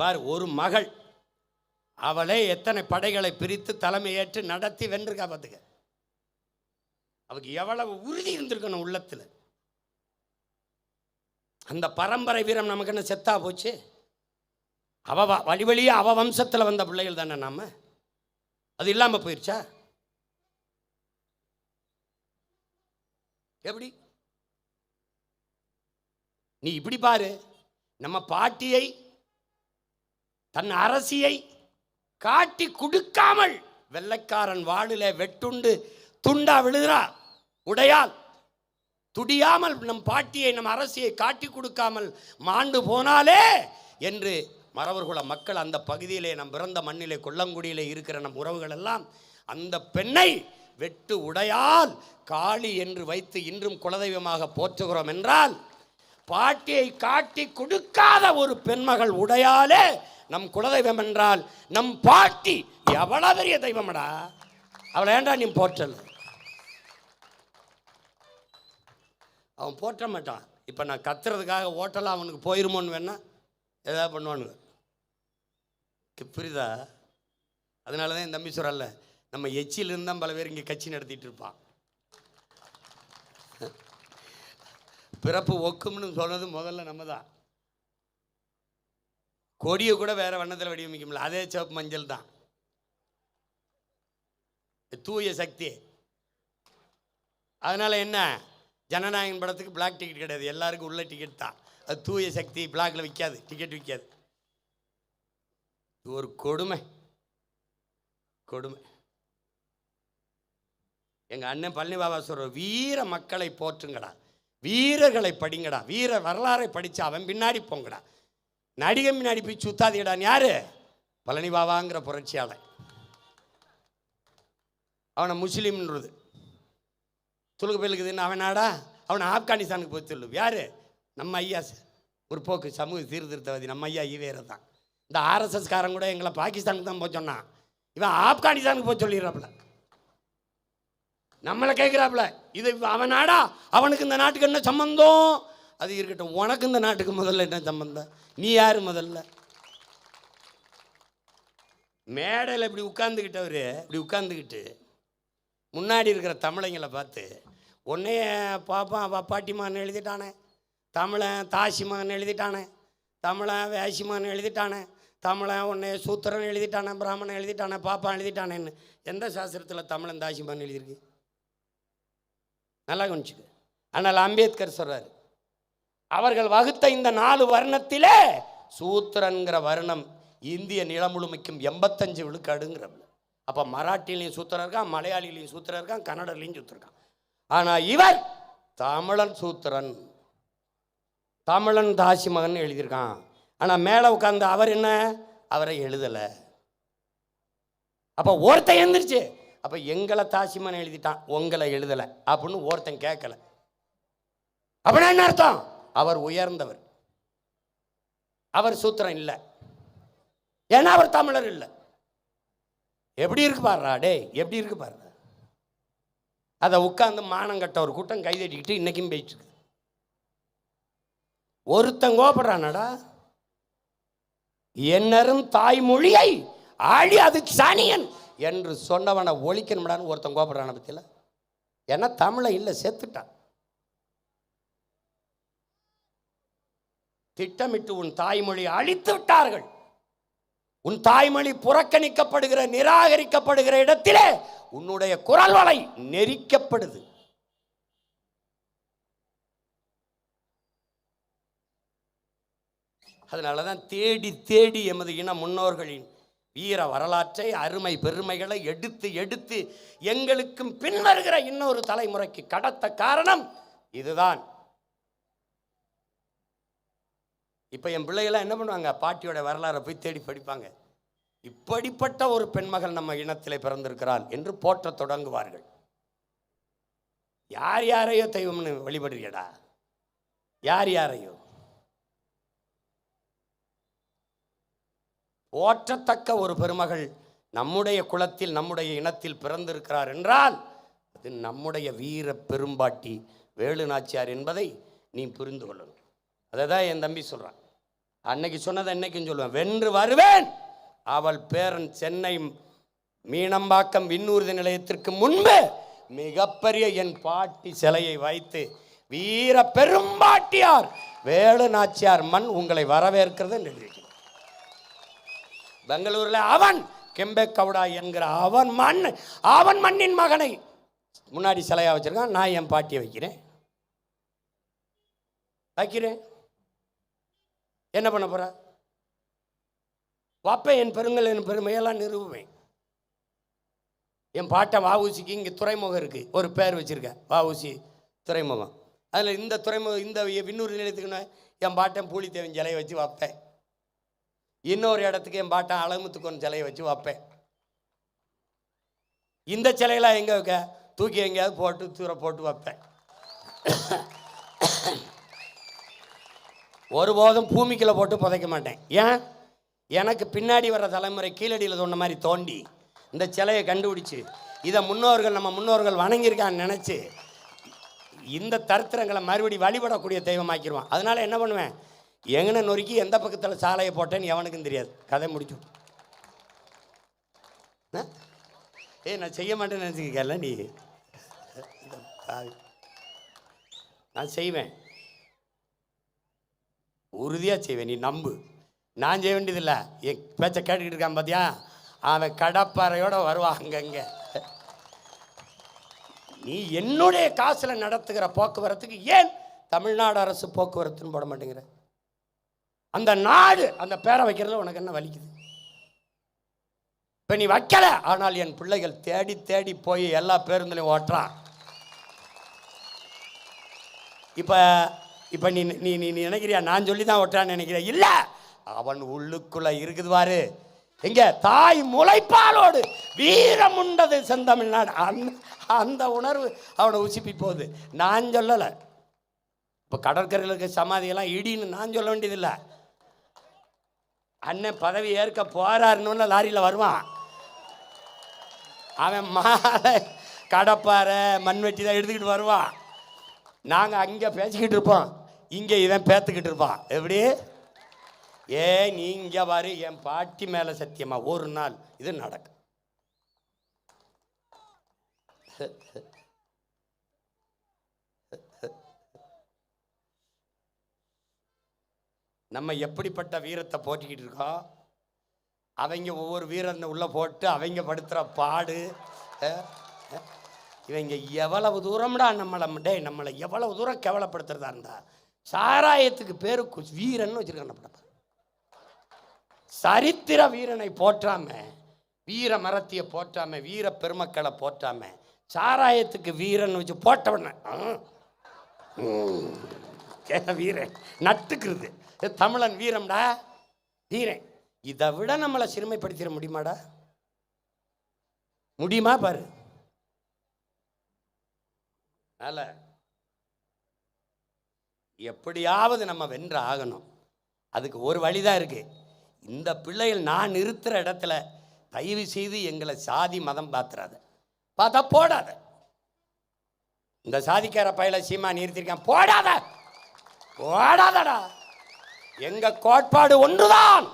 பார், ஒரு மகள், அவளே எத்தனை படைகளை பிரித்து தலைமையேற்று நடத்தி வென்றிருக்கா. பார்த்துக்க, அவருக்கு எவ்வளவு உறுதி இருந்திருக்கணும் உள்ளத்தில். அந்த பரம்பரை வீரம் நமக்கு என்ன செத்தா போச்சு? வழி வழியே அவ வம்சத்தில் வந்த பிள்ளைகள் தானே நாம. அது இல்லாம போயிருச்சா? எப்படி? நீ இப்படி பாரு, நம்ம பாட்டியை தன் அரசியை காட்டி கொடுக்காமல் வெள்ளைக்காரன் வாளிலே வெட்டுண்டு துண்டா விழுகிறா. உடையால் துடியாமல் நம் பாட்டியை நம் அரசியை காட்டி கொடுக்காமல் மாண்டு போனாலே என்று மறவர்குல மக்கள் அந்த பகுதியிலே நம் பிறந்த மண்ணிலே கொல்லங்குடியிலே இருக்கிற நம் உறவுகள் எல்லாம் அந்த பெண்ணை வெட்டு உடையால் காளி என்று வைத்து இன்றும் குலதெய்வமாக போற்றுகிறோம் என்றால், பாட்டியை காட்டி கொடுக்காத ஒரு பெண்மகள் உடையாலே நம் குலதெய்வம் என்றால் நம் பாட்டி எவ்வளவு பெரிய தெய்வமடா. அவளை ஏண்டா நீ போற்றல்? அவன் போட்ட மாட்டான். இப்போ நான் கத்துறதுக்காக ஓட்டலாம் அவனுக்கு போயிருமோன்னு வேணா எதாவது பண்ணுவானுங்க. புரியுதா? அதனால தான் என் தம்பி சொல்கிறல்ல, நம்ம எச்சில் இருந்தால் பல பேர் இங்கே கட்சி நடத்திட்டு இருப்பான். பிறப்பு ஒக்கும்னு சொன்னது முதல்ல நம்ம தான். கொடியை கூட வேற வண்ணத்தில் வடிவமைக்கும்ல, அதே சிவப்பு மஞ்சள் தான், தூய சக்தி. அதனால என்ன, ஜனநாயகன் படத்துக்கு பிளாக் டிக்கெட் கிடையாது, எல்லாருக்கும் உள்ள டிக்கெட் தான். அது தூய சக்தி, பிளாக்ல விற்காது, டிக்கெட் விற்காது. இது ஒரு கொடுமை, கொடுமை. எங்க அண்ணன் பழனி பாபா சொல்ற, வீர மக்களை போற்றுங்கடா, வீரர்களை படிங்கடா, வீர வரலாறை படிச்சு அவன் பின்னாடி போங்கடா, நடிகை பின்னாடி போய் சுத்தாதீடான்னு. யாரு? பழனி பாபாங்கிற புரட்சியாளர். அவனை முஸ்லீம்ன்றது துலுக்கு பெருக்குதுன்னு அவன் நாடா, அவனை ஆப்கானிஸ்தானுக்கு போய் சொல்லு. யாரு? நம்ம ஐயா முற்போக்கு சமூக சீர்திருத்தவாதி நம்ம ஐயா ஈவேர தான். இந்த ஆர்எஸ்எஸ் காரன் கூட எங்களை பாகிஸ்தானுக்கு தான் போய் சொன்னான், இவன் ஆப்கானிஸ்தானுக்கு போய் சொல்லிடுறாப்புல. நம்மளை கேட்குறாப்புல, இது அவன் நாடா, அவனுக்கு இந்த நாட்டுக்கு என்ன சம்பந்தம்? அது இருக்கட்டும், உனக்கு இந்த நாட்டுக்கு முதல்ல என்ன சம்பந்தம்? நீ யாரு முதல்ல? மேடையில் இப்படி உட்கார்ந்துக்கிட்டவர், இப்படி உட்கார்ந்துக்கிட்டு முன்னாடி இருக்கிற தமிழைங்களை பார்த்து, உன்னைய பாப்பான் பாட்டிமான்னு எழுதிட்டானே, தமிழன் தாசிமான்னு எழுதிட்டானே, தமிழன் வேசிமான்னு எழுதிட்டானே, தமிழன் உன்னைய சூத்திரன் எழுதிட்டானே, பிராமணன் எழுதிட்டானே, பாப்பான் எழுதிட்டானேன்னு எந்த சாஸ்திரத்தில் தமிழன் தாசிமான்னு எழுதியிருக்கு? நல்லா கவனிச்சுக்கு. ஆனால் அம்பேத்கர் சொல்றாரு, அவர்கள் வகுத்த இந்த 4 வர்ணத்திலே சூத்திரன்கிற வர்ணம் இந்திய நிலம் முழுமைக்கும் 85 விழுக்காடுங்கிறப்ப. அப்போ மராட்டிலையும் சூத்திரம் இருக்கான், மலையாளிலையும் சூத்திரம் இருக்கான், கன்னடர்லையும் சூத்திரம் இருக்கான். ஆனால் இவர் தமிழன் சூத்திரன், தமிழன் தாசி மகன் எழுதியிருக்கான். ஆனால் மேலே உட்கார்ந்து அவர் என்ன, அவரை எழுதலை. அப்போ ஒருத்தன் எழுந்திருச்சு, அப்போ எங்களை தாசிமன் எழுதிட்டான், உங்களை எழுதலை அப்படின்னு ஒருத்தன் கேட்கல. அப்படின்னா என்ன அர்த்தம்? அவர் உயர்ந்தவர், அவர் சூத்திரம் இல்லை, ஏன்னா அவர் தமிழர் இல்லை. எப்படி இருக்கு பாருடா, டே எப்படி இருக்கு பாரு. அதை உட்கார்ந்து மானங்கட்ட ஒரு கூட்டம் கைதட்டிக்கிட்டு இன்னைக்கும் போயிட்டு இருக்கு. ஒருத்தன் கோபப்படுறானடா, என்னரும் தாய்மொழியை ஆழி அது சனியன் என்று சொன்னவனை ஒழிக்கணும்டான்னு ஒருத்தன் கோபப்படுறான பத்தியில. ஏன்னா தமிழை இல்லை, செத்துட்டான். திட்டமிட்டு உன் தாய்மொழி அழித்து விட்டார்கள். உன் தாய்மொழி புறக்கணிக்கப்படுகிற நிராகரிக்கப்படுகிற இடத்திலே உன்னுடைய குரல் வலை நெரிக்கப்படுது. அதனாலதான் தேடி தேடி எமது இன முன்னோர்களின் வீர வரலாற்றை, அருமை பெருமைகளை எடுத்து எடுத்து எங்களுக்கும் பின்வருகிற இன்னொரு தலைமுறைக்கு கடத்த காரணம் இதுதான். இப்போ என் பிள்ளைகள்லாம் என்ன பண்ணுவாங்க, பாட்டியோட வரலாறை போய் தேடி படிப்பாங்க. இப்படிப்பட்ட ஒரு பெண்மகள் நம்ம இனத்திலே பிறந்திருக்கிறாள் என்று போற்ற தொடங்குவார்கள். யார் யாரையோ தெய்வம்னு வழிபடுறியடா, யார் யாரையோ. போற்றத்தக்க ஒரு பெருமகள் நம்முடைய குலத்தில் நம்முடைய இனத்தில் பிறந்திருக்கிறார் என்றால் அது நம்முடைய வீர பெரும்பாட்டி வேலு நாச்சியார் என்பதை நீ புரிந்து கொள்ளணும். அதை தான் என் தம்பி சொல்கிறான். அன்னைக்கு சொன்னதை என்னைக்கும் சொல்லுவேன், வென்று வருவேன். அவள் பேரன் சென்னை மீனம்பாக்கம் விண்ணூர்தி நிலையத்திற்கு முன்பு மிகப்பெரிய என் பாட்டி சிலையை வைத்து, வீர பெரும்பாட்டியார் வேலு நாச்சியார் மண் உங்களை வரவேற்கிறது என்று எழுதியிருக்கிறேன். பெங்களூர்ல அவன் கெம்பே கவுடா என்கிற அவன் மண்ணின் மகனை முன்னாடி சிலையா வச்சிருக்கான். நான் என் பாட்டியை வைக்கிறேன். என்ன பண்ண போற? வாப்பேன், என் பெருங்கள் என் பெருமையெல்லாம் நிறுவுவேன். என் பாட்டை வஉசிக்கு இங்கே துறைமுகம் இருக்கு, ஒரு பேர் வச்சிருக்கேன், வஉசி துறைமுகம். அதில் இந்த துறைமுகம், இந்த விண்ணூர் நிலையத்துக்குன்னு என் பாட்டன் பூலித்தேவன் சிலையை வச்சு வைப்பேன். இன்னொரு இடத்துக்கு என் பாட்டன் அழகுமுத்துக்கொன் சிலையை வச்சு வைப்பேன். இந்த சிலையெல்லாம் எங்கே வைக்க? தூக்கி எங்கேயாவது போட்டு தூர போட்டு வைப்பேன். ஒருபோதும் பூமிக்குள்ள போட்டு புதைக்க மாட்டேன். ஏன்? எனக்கு பின்னாடி வர தலைமுறை கீழடியில் சொன்ன மாதிரி தோண்டி இந்த சிலையை கண்டுபிடிச்சு இதை நம்ம முன்னோர்கள் வணங்கியிருக்கான்னு நினச்சி இந்த தரித்திரங்களை மறுபடி வழிபடக்கூடிய தெய்வமாக்கிடுவான். அதனால என்ன பண்ணுவேன், எங்கன நொறுக்கி எந்த பக்கத்தில் சாலையை போட்டேன்னு எவனுக்கும் தெரியாது. கதை முடிச்சு. நான் செய்ய மாட்டேன்னு நினச்சிக்கல நீ. நான் செய்வேன், உறுதியாக செய்வேன், நீ நம்பு. நான் செய்ய வேண்டியதில்லை. என் பேச்சை கேட்டுக்கிட்டு இருக்கான் பார்த்தியா, அவன் கடப்பாறையோட வருவான் அங்கங்கே. நீ என்னுடைய காசில் நடத்துகிற போக்குவரத்துக்கு ஏன் தமிழ்நாடு அரசு போக்குவரத்துன்னு போட மாட்டேங்கிற? அந்த நாடு அந்த பேரை வைக்கிறதுல உனக்கு என்ன வலிக்குது? இப்போ நீ வைக்கல, ஆனால் என் பிள்ளைகள் தேடி தேடி போய் எல்லா பேருந்துலையும் ஓட்டுறான். இப்போ இப்போ நீ நீ நீ நினைக்கிறியா நான் சொல்லி தான் ஓட்டுறான்னு நினைக்கிறியா? இல்லை, அவன் உள்ளுக்குள்ள இருக்குது பாரு. எங்க தாய் முளைப்பாலோடு வீரம் உண்டது செந்தமிழ்நாடு. அந்த உணர்வு அவனை உசிப்பி போகுது. நான் சொல்லலை. இப்போ கடற்கரையில் இருக்க சமாதியெல்லாம் இடின்னு நான் சொல்ல வேண்டியதில்லை. அண்ணன் பதவி ஏற்க போறாருன்னு லாரியில் வருவான். அவன் மாலை கடப்பாறை மண்வெட்டி தான் எடுத்துக்கிட்டு வருவான். நாங்கள் அங்கே பேசிக்கிட்டு இருப்போம், இங்கே இவன் பேத்துக்கிட்டு இருப்பான். எப்படி? நீ இங்கே பாரு, என் பாட்டி மேலே சத்தியமா ஒரு நாள் இது நடக்கும். நம்ம எப்படிப்பட்ட வீரத்தை போட்டிக்கிட்டு இருக்கோம். அவங்க ஒவ்வொரு வீரனை உள்ளே போட்டு அவங்க படுத்துகிற பாடு. இவங்க எவ்வளவு தூரம்டா நம்மளை எவ்வளவு தூரம் கேவலப்படுத்துறதா இருந்தா. சாராயத்துக்கு பேரு வீரன் வச்சிருக்காங்க. சரித்திர வீரனை போற்றாம, வீர மரத்திய போற்றாம, வீர பெருமக்களை போற்றாம, சாராயத்துக்கு வீரன் வச்சு போட்டவன வீரன் நட்டுக்கிறது. தமிழன் வீரம்டா, வீரன். இதை விட நம்மளை சிறுமைப்படுத்திட முடியுமாடா? முடியுமா பாரு. அதனால எப்படியாவது நம்ம வென்று ஆகணும். அதுக்கு ஒரு வழிதான் இருக்கு. இந்த பிள்ளைகள் நான் நிறுத்துற இடத்துல தயவு செய்து எங்களை சாதி மதம் பார்த்துறாத, பார்த்தா போடாத. இந்த சாதிக்கார பயில சீமா நிறுத்திருக்கான், போடாத போடாதடா. எங்க கோட்பாடு ஒன்றுதான்.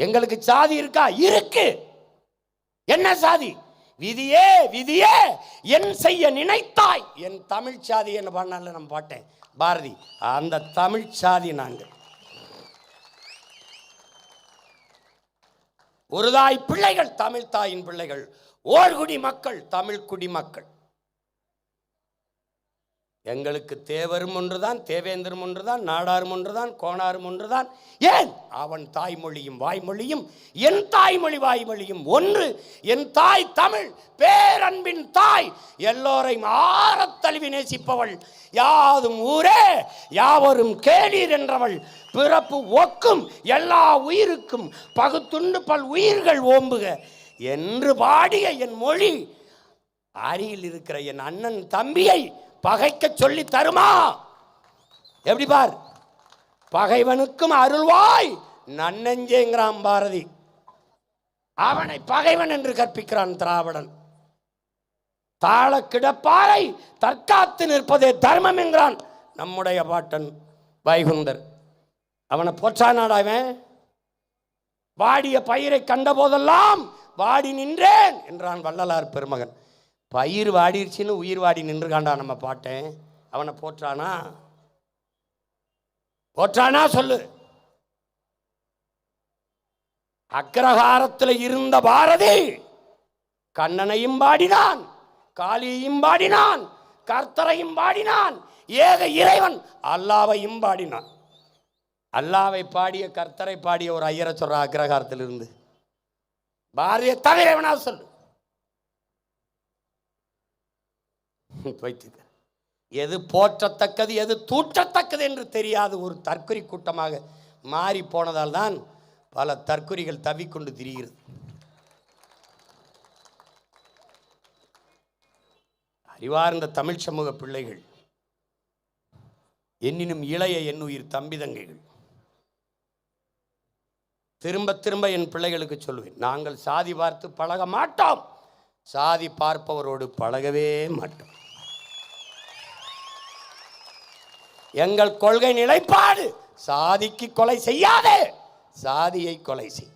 எங்களுக்கு சாதி இருக்கா? இருக்கு. என்ன சாதி? விதியே விதியே என் செய்ய நினைத்தாய் என் தமிழ் சாதி என்ன பண்ணால நம்ம பாட்டேன் பாரதி. அந்த தமிழ் சாதி நாங்கள். ஒரு தாய் பிள்ளைகள், தமிழ் தாயின் பிள்ளைகள், ஓர்குடி மக்கள், தமிழ் குடி மக்கள். எங்களுக்கு தேவரும் ஒன்றுதான், தேவேந்திரம் ஒன்றுதான், நாடாரும் ஒன்றுதான், கோணாரும் ஒன்றுதான். ஏன்? அவன் தாய்மொழியும் வாய்மொழியும் என் தாய்மொழி வாய்மொழியும் ஒன்று. என் தாய் தமிழ், பேரன்பின் தாய், எல்லோரையும் ஆறத் தழுவி நேசிப்பவள், யாதும் ஊரே யாவரும் கேளீர் என்றவள், பிறப்பு ஒக்கும் எல்லா உயிருக்கும் பகுத்துண்டு பல் உயிர்கள் ஓம்புக என்று பாடிய என் மொழி அருகில் இருக்கிற என் அண்ணன் தம்பியை பகைக்க சொல்லி தருமா? எப்படி பார். பகைவனுக்கும் அருள்வாய் நன்னெஞ்சேங்கிறான் பாரதி. அவனை பகைவன் என்று கற்பிக்கிறான் திராவிடன். தாள கிடப்பாரை தற்காத்து நிற்பதே தர்மம் என்கிறான் நம்முடைய பாட்டன் வைகுந்தர். அவனை போற்றானாடாவன். வாடிய பயிரை கண்ட போதெல்லாம் வாடி நின்றேன் என்றான் வள்ளலார் பெருமகன். பயிர் வாடிருச்சுன்னு உயிர் வாடி நின்று காண்டா நம்ம பாட்டேன். அவனை போற்றானா? போற்றானா சொல்லு. அக்ரஹாரத்தில் இருந்த பாரதி கண்ணனையும் பாடினான், காளியையும் பாடினான், கர்த்தரையும் பாடினான், ஏக இறைவன் அல்லாவையும் பாடினான். அல்லாவை பாடிய கர்த்தரை பாடிய ஒரு ஐயரை சொல்ற அக்ரஹாரத்தில் இருந்து பாரதியை தவிர வேணா சொல்லு. எது போற்றத்தக்கது எது தூற்றத்தக்கது என்று தெரியாத ஒரு தற்குறி கூட்டமாக மாறி போனதால் தான் பல தற்குறிகள் தவிக்கொண்டு திரிகிறது. அறிவார்ந்த தமிழ் சமூக பிள்ளைகள், என்னினும் இளைய என்னுயிர் தம்பிதங்கைகள், திரும்ப திரும்ப என் பிள்ளைகளுக்கு சொல்லுவேன், நாங்கள் சாதி பார்த்து பழக மாட்டோம். சாதி பார்ப்பவரோடு பழகவே மாட்டோம். எங்கள் கொள்கை நிலைப்பாடு, சாதிக்கு கொலை செய்யாதே, சாதியை கொலை செய்.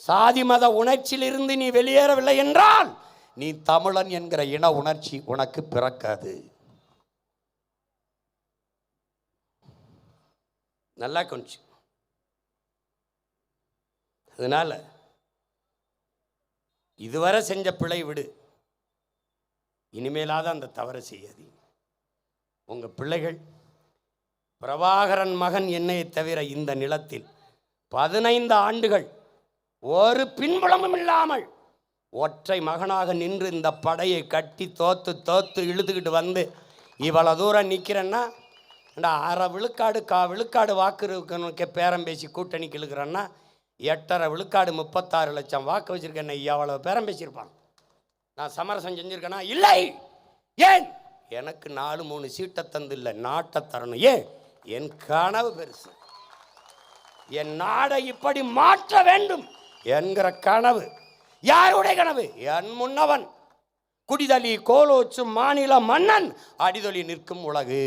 சாதி மத உணர்ச்சியிலிருந்து நீ வெளியேறவில்லை என்றால் நீ தமிழன் என்கிற இன உணர்ச்சி உனக்கு பிறக்காது. நல்லா கொஞ்சம். அதனால இதுவரை செஞ்ச பிழை விடு, இனிமேலாத அந்த தவறை செய்யாது. உங்க பிள்ளைகள் பிரபாகரன் மகன் என்னை தவிர இந்த நிலத்தில் 15 ஆண்டுகள் ஒரு பின்புலமும் இல்லாமல் ஒற்றை மகனாக நின்று இந்த படையை கட்டி தோத்து இழுத்துக்கிட்டு வந்து இவ்வளவு தூரம் நிற்கிறேன்னா, அரை விழுக்காடு விழுக்காடு வாக்கு பேரம் பேசி கூட்டணிக்கு இழுக்கிறேன்னா 8.5 விழுக்காடு 36 லட்சம் வாக்கு வச்சிருக்கேன். எவ்வளவு பேரம் பேசியிருப்பான். நான் சமரசம் செஞ்சிருக்கேனா? இல்லை. ஏன்? எனக்கு 4-3 சீட்டை தந்து இல்லை, நாட்டை தரணும். ஏன்? என் கனவு பெருசு. என் நாடை இப்படி மாற்ற வேண்டும் என்கிற கனவு. யாருடைய கனவு? என் முன்னவன் குடிதலி கோலோச்சும் மாநில மன்னன் அடிதொலி நிற்கும் உலகு.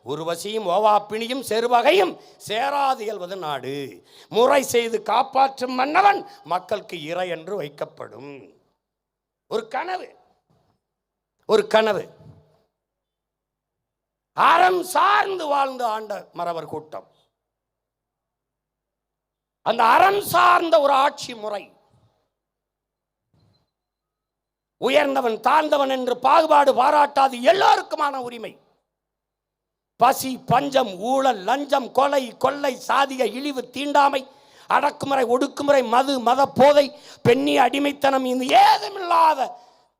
உருவசியும் ஓவாப்பிணியும் செருவகையும் சேராது இயல்வது நாடு. முறை செய்து காப்பாற்றும் மன்னவன் மக்களுக்கு இறை என்று வைக்கப்படும். ஒரு கனவு, ஒரு கனவு. அறம் சார்ந்து வாழ்ந்து ஆண்ட மறவர் கூட்டம். அந்த அறம் சார்ந்த ஒரு ஆட்சி முறை, உயர்ந்தவன் தாழ்ந்தவன் என்று பாகுபாடு பாராட்டாது எல்லோருக்குமான உரிமை. பசி, பஞ்சம், ஊழல், லஞ்சம், கொலை, கொள்ளை, சாதிய இழிவு, தீண்டாமை, அடக்குமுறை, ஒடுக்குமுறை, மது, மத போதை, பெண்ணி அடிமைத்தனம், இது ஏதுமில்லாத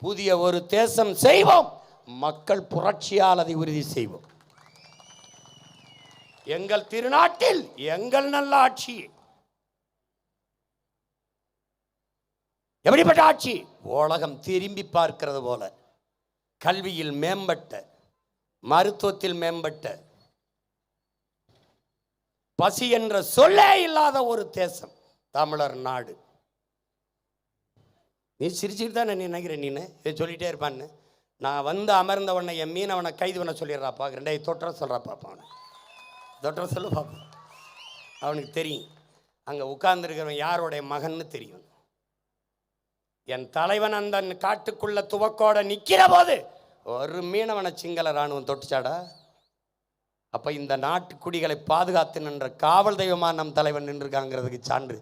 புதிய ஒரு தேசம் செய்வோம். மக்கள் புரட்சியால் அதை உறுதி செய்வோம். எங்கள் திருநாட்டில் எங்கள் நல்ல ஆட்சி. எப்படிப்பட்ட ஆட்சி? உலகம் திரும்பி பார்க்கிறது போல கல்வியில் மேம்பட்ட, மருத்துவத்தில் மேம்பட்ட, பசி என்ற சொல்லே இல்லாத ஒரு தேசம் தமிழர் நாடு. நீ சிரிச்சுட்டு தான் நினைக்கிறேன். நீனு சொல்லிட்டே இருப்பான்னு. நான் வந்து அமர்ந்தவனை என் மீனவனை கைது பண்ண சொல்லிடுறாப்பா. 2 தொற்ற சொல்கிறாப்பா. அவனை தொற்ற சொல்லு பார்ப்போம். அவனுக்கு தெரியும் அங்கே உட்கார்ந்துருக்கிறவன் யாருடைய மகன்னு தெரியும். என் தலைவன் அந்த காட்டுக்குள்ள துவக்கோட நிற்கிற போது ஒரு மீனவனை சிங்கள இராணுவம் தொட்டுச்சாடா? அப்ப இந்த நாட்டு குடிகளை பாதுகாத்து நின்ற காவல் தெய்வமா நம் தலைவன் நின்றுருக்காங்கிறதுக்கு சான்று.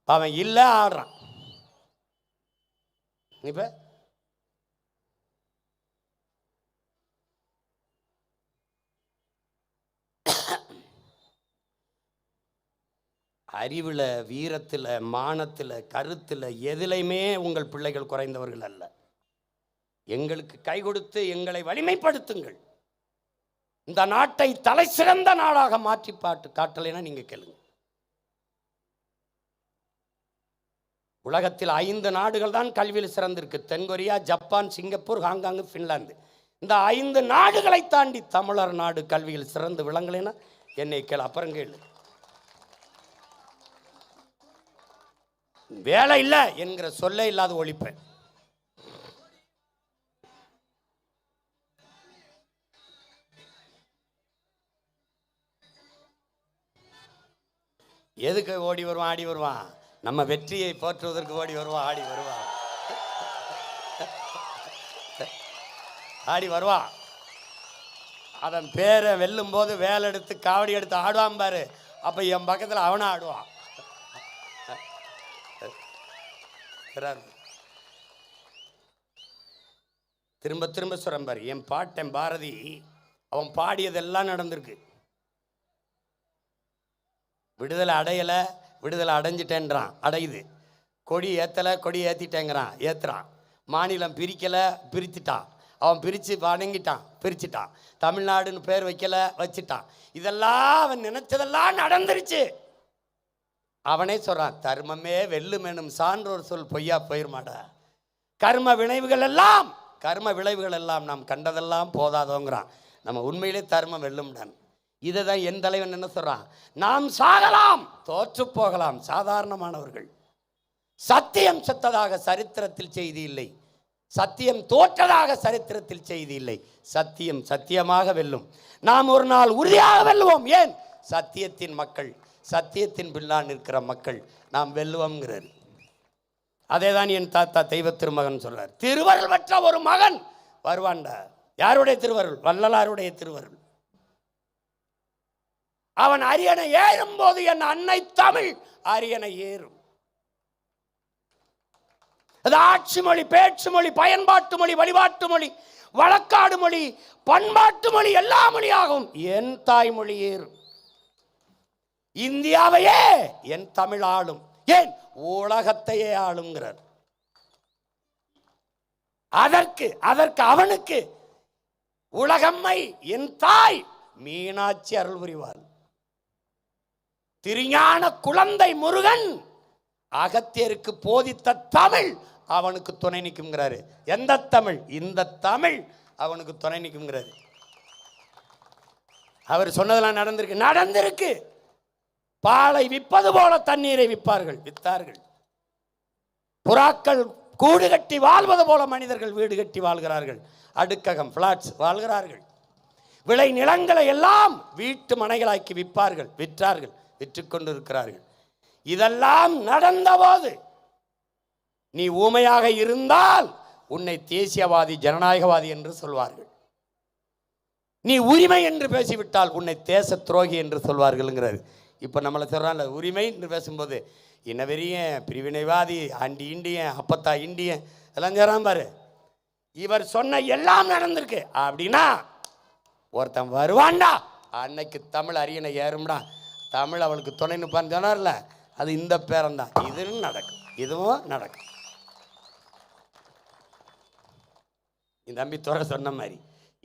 அவன் இல்ல ஆடுறான். இப்ப அறிவில், வீரத்தில், மானத்தில், கருத்தில், எதிலையுமே உங்கள் பிள்ளைகள் குறைந்தவர்கள் அல்ல. எங்களுக்கு கை கொடுத்து எங்களை வலிமைப்படுத்துங்கள். இந்த நாட்டை தலை சிறந்த நாடாக மாற்றி காட்டலைன்னா நீங்க கேளுங்க. உலகத்தில் 5 நாடுகள் தான் கல்வியில் சிறந்திருக்கு. தென்கொரியா, ஜப்பான், சிங்கப்பூர், ஹாங்காங், பின்லாந்து. இந்த 5 நாடுகளை தாண்டி தமிழர் நாடு கல்வியில் சிறந்து விளங்கலைன்னா என்னை கேளு. அப்புறம் கேளு. வேலை இல்லை என்கிற சொல்ல இல்லாத ஒழிப்பேன். எதுக்கு ஓடி வருவான், ஆடி வருவான்? நம்ம வெற்றியை போற்றுவதற்கு ஓடி வருவான், ஆடி வருவான், ஆடி வருவான். அவன் பேரை வெல்லும் போது வேலை எடுத்து காவடி எடுத்து ஆடுவான் பாரு. அப்ப என் பக்கத்தில் அவனும் ஆடுவான். திரும்ப திரும்ப சொல்றேன் பாரு. என் பாட்டன் பாரதி அவன் பாடியதெல்லாம் நடந்திருக்கு. விடுதலை அடையல, விடுதலை அடைஞ்சிட்டேன்றான், அடையுது. கொடி ஏத்தலை, கொடி ஏத்திட்டேங்கிறான், ஏத்துறான். மாநிலம் பிரிக்கலை, பிரித்துட்டான். அவன் பிரித்து வணங்கிட்டான், பிரிச்சுட்டான். தமிழ்நாடுன்னு பேர் வைக்கலை, வச்சுட்டான். இதெல்லாம் அவன் நினைச்சதெல்லாம் நடந்துருச்சு. அவனே சொல்றான், தர்மமே வெல்லுமெனும் சான்றோர் சொல் பொய்யா போயிருமாடா. கர்ம விளைவுகள் எல்லாம் நாம் கண்டதெல்லாம் போதாதோங்கிறான். நம்ம உண்மையிலே தர்மம் வெல்லும்டான். இதை தான் என் தலைவன் என்ன சொல்றான், நாம் சாகலாம், தோற்று போகலாம், சாதாரணமானவர்கள். சத்தியம் செத்ததாக சரித்திரத்தில் செய்தி இல்லை, சத்தியம் தோற்றதாக சரித்திரத்தில் செய்தி இல்லை. சத்தியம் சத்தியமாக வெல்லும். நாம் ஒரு நாள் உறுதியாக வெல்லுவோம். ஏன்? சத்தியத்தின் மக்கள், சத்தியத்தின் பின்னால் நிற்கிற மக்கள் நாம் வெல்லுவோம்ங்கிறார். அதே தான் என் தாத்தா தெய்வ திருமகன் சொல்றார். திருவருள் பெற்ற ஒரு மகன் வருவான்டா. யாருடைய திருவருள்? வள்ளலாருடைய திருவருள். அவன் அரியணை ஏறும் போது என் அன்னை தமிழ் அரியணை ஏறும். அது ஆட்சி மொழி, பேச்சு மொழி, பயன்பாட்டு மொழி, வழிபாட்டு மொழி, வழக்காடு மொழி, பண்பாட்டு மொழி, எல்லா மொழியாகும் என் தாய்மொழி ஏறும். இந்தியாவையே என் தமிழ் ஆளும். ஏன்? உலகத்தையே ஆளுங்கிறார். அதற்கு அவனுக்கு உலகம்மை என் தாய் மீனாட்சி அருள் புரிவாள். திருஞான குழந்தை முருகன் அகத்தியருக்கு போதித்த தமிழ் அவனுக்கு துணை நிற்கும்ங்கிறாரு. எந்த தமிழ்? இந்த தமிழ் அவனுக்கு துணை நிற்கும்ங்கிறாரு. அவர் சொன்னதெல்லாம் நடந்திருக்கு. பாலை விற்பது போல தண்ணீரை வித்தார்கள். புறாக்கள் கூடு கட்டி வாழ்வது போல மனிதர்கள் வீடு கட்டி வாழ்கிறார்கள். அடுக்ககம், பிளாட்ஸ் வாழ்கிறார்கள். விளை நிலங்களை எல்லாம் வீட்டு மனைகளாக்கி விற்றார்கள், விற்றுக்கொண்டு இருக்கிறார்கள். இதெல்லாம் நடந்தபோது நீ ஊமையாக இருந்தால் உன்னை தேசியவாதி, ஜனநாயகவாதி என்று சொல்வார்கள். நீ உரிமை என்று பேசிவிட்டால் உன்னை தேச துரோகி என்று சொல்வார்கள்ங்கிறாரு. இப்போ நம்மளை சொல்கிறான்ல, உரிமை என்று பேசும்போது இன்னவெறிய பிரிவினைவாதி, ஆண்டி இண்டியன், அப்பத்தா இண்டியன் எல்லாம் சொல்கிறான் பாரு. இவர் சொன்ன எல்லாம் நடந்திருக்கு அப்படின்னா ஒருத்தன் வருவான்டா, அன்னைக்கு தமிழ் அரியணை ஏறும்டா, தமிழ் அவளுக்கு துணை நிற்பான்னு சொன்னார்ல, அது இந்த பேரம்தான். இதுவும் நடக்கும், இதுவும் நடக்கும். இந்த தம்பி துறை சொன்ன மாதிரி